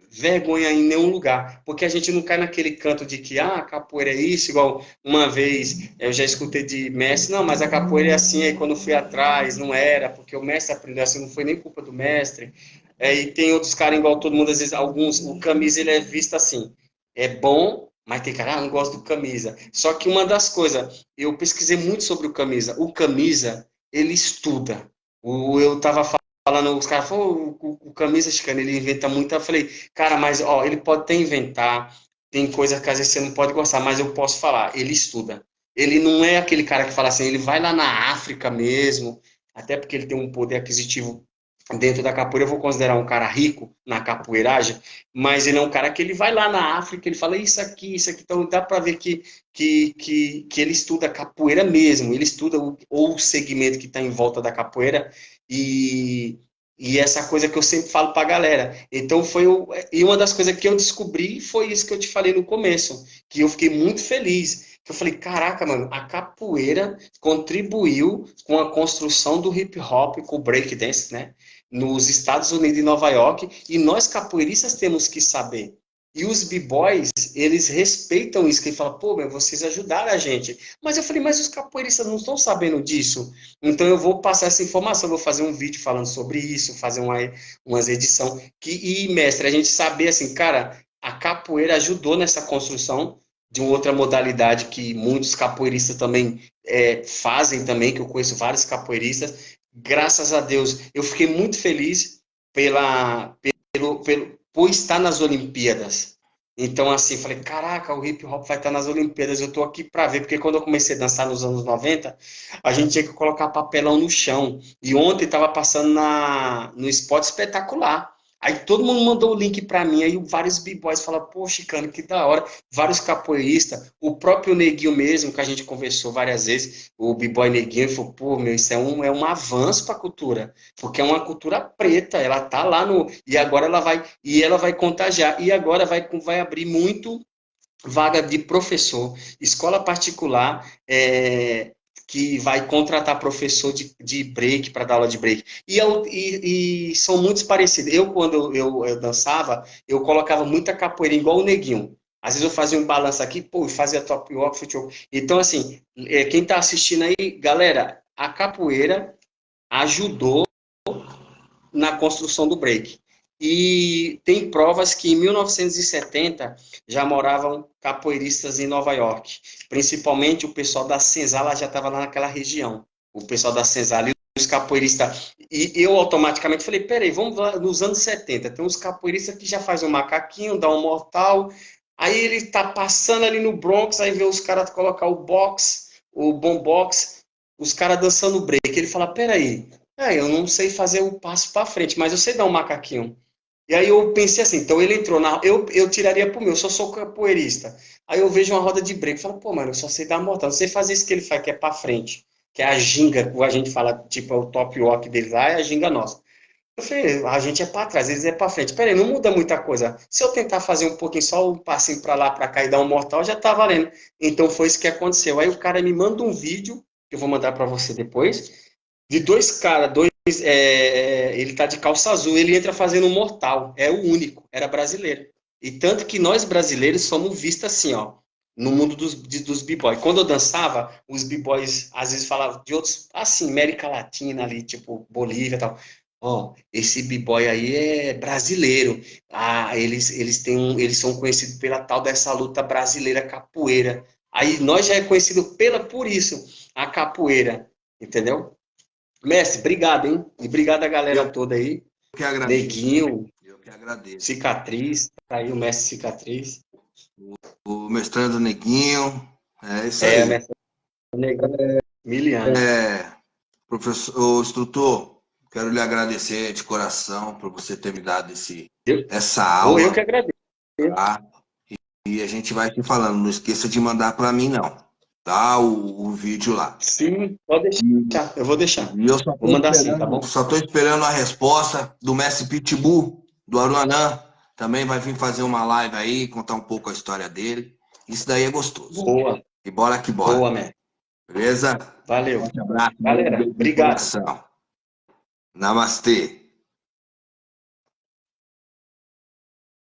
vergonha em nenhum lugar, porque a gente não cai naquele canto de que, capoeira é isso, igual uma vez eu já escutei de mestre, não, mas a capoeira é assim, aí quando eu fui atrás, não era, porque o mestre aprendeu assim, não foi nem culpa do mestre. E tem outros caras, igual todo mundo, às vezes, o camisa ele é visto assim, é bom, mas tem cara, não gosto do camisa. Só que uma das coisas, eu pesquisei muito sobre o camisa, ele estuda. Eu tava falando, os caras falaram, o camisa chicano, ele inventa muito. Eu falei, cara, mas ó, ele pode até inventar, tem coisa que às vezes você não pode gostar, mas eu posso falar, ele estuda. Ele não é aquele cara que fala assim, ele vai lá na África mesmo, até porque ele tem um poder aquisitivo dentro da capoeira, eu vou considerar um cara rico na capoeiragem, mas ele é um cara que ele vai lá na África, ele fala isso aqui, então dá para ver que ele estuda capoeira mesmo, ele estuda o segmento que está em volta da capoeira e, e essa coisa que eu sempre falo para a galera. Então e uma das coisas que eu descobri foi isso que eu te falei no começo, que eu fiquei muito feliz. Que eu falei, caraca, mano, a capoeira contribuiu com a construção do hip hop, com o break dance, né? Nos Estados Unidos e Nova York, e nós capoeiristas temos que saber. E os b-boys, eles respeitam isso, que ele fala, pô, meu, vocês ajudaram a gente. Mas eu falei, mas os capoeiristas não estão sabendo disso. Então eu vou passar essa informação, vou fazer um vídeo falando sobre isso, fazer umas edição e mestre, a gente saber assim, cara, a capoeira ajudou nessa construção de uma outra modalidade que muitos capoeiristas também fazem também, que eu conheço vários capoeiristas. Graças a Deus, eu fiquei muito feliz por estar nas Olimpíadas. Então, assim, falei, caraca, o hip hop vai estar nas Olimpíadas, eu tô aqui pra ver, porque quando eu comecei a dançar nos anos 90, a gente tinha que colocar papelão no chão. E ontem tava passando no Esporte Espetacular. Aí todo mundo mandou o link pra mim, aí vários b-boys falaram, pô, Chicano, que da hora. Vários capoeiristas, o próprio Neguinho mesmo, que a gente conversou várias vezes, o b-boy Neguinho, falou, pô, meu, isso é um avanço pra cultura, porque é uma cultura preta, ela tá lá no... E agora ela vai contagiar. E agora vai abrir muito vaga de professor, escola particular, que vai contratar professor de break para dar aula de break. E são muito parecidos. Eu, quando eu dançava, eu colocava muita capoeira, igual o Neguinho. Às vezes eu fazia um balanço aqui, pô, fazia top walk, futebol. Então, assim, quem está assistindo aí, galera, a capoeira ajudou na construção do break. E tem provas que em 1970 já moravam capoeiristas em Nova York. Principalmente o pessoal da Senzala já estava lá naquela região. O pessoal da Senzala e os capoeiristas. E eu automaticamente falei, peraí, vamos lá, nos anos 70, tem uns capoeiristas que já fazem um macaquinho, dá um mortal. Aí ele tá passando ali no Bronx, aí vê os caras colocar o box, o bom box, os caras dançando break. Ele fala, peraí, eu não sei fazer o passo para frente, mas eu sei dar um macaquinho. E aí eu pensei assim, então ele entrou na. Eu tiraria pro meu, eu só sou capoeirista. Aí eu vejo uma roda de break, falo, pô, mano, eu só sei dar mortal, não sei fazer isso que ele faz, que é para frente, que é a ginga, que a gente fala, tipo, é o top walk dele lá, é a ginga nossa. Eu falei, a gente é para trás, eles é para frente. Peraí, não muda muita coisa. Se eu tentar fazer um pouquinho, só um passinho para lá, para cá e dar um mortal, já tá valendo. Então foi isso que aconteceu. Aí o cara me manda um vídeo, que eu vou mandar para você depois, de dois caras, ele tá de calça azul, ele entra fazendo um mortal, é o único, era brasileiro. E tanto que nós brasileiros somos vistos assim, ó, no mundo dos b-boys. Quando eu dançava, os b-boys às vezes falavam de outros, assim, América Latina ali, tipo Bolívia e tal. Ó, esse b-boy aí é brasileiro. Ah, eles são conhecidos pela tal dessa luta brasileira capoeira. Aí nós já é conhecido por isso, a capoeira, entendeu? Mestre, obrigado, hein? E obrigado a galera Eu toda aí. que agradeço. Neguinho, Eu que agradeço. Cicatriz, tá aí o mestre Cicatriz. O mestrando Neguinho, é isso É, aí. mestre Negão, Miliano. Professor, o instrutor, quero lhe agradecer de coração por você ter me dado essa Eu que aula, agradeço. tá? E a gente vai te falando. Não esqueça de mandar para mim, não. Tá? O vídeo lá. Sim, pode deixar. Eu vou deixar. E eu só Vou estou mandar sim, tá esperando, bom? só tô esperando a resposta do mestre Pitbull, do Aruanã. Também vai vir fazer uma live aí, contar um pouco a história dele. Isso daí é gostoso. Boa, E bora que bora. boa, mestre. Beleza? Valeu. Forte abraço, Galera, beijo no obrigado. coração. Namastê.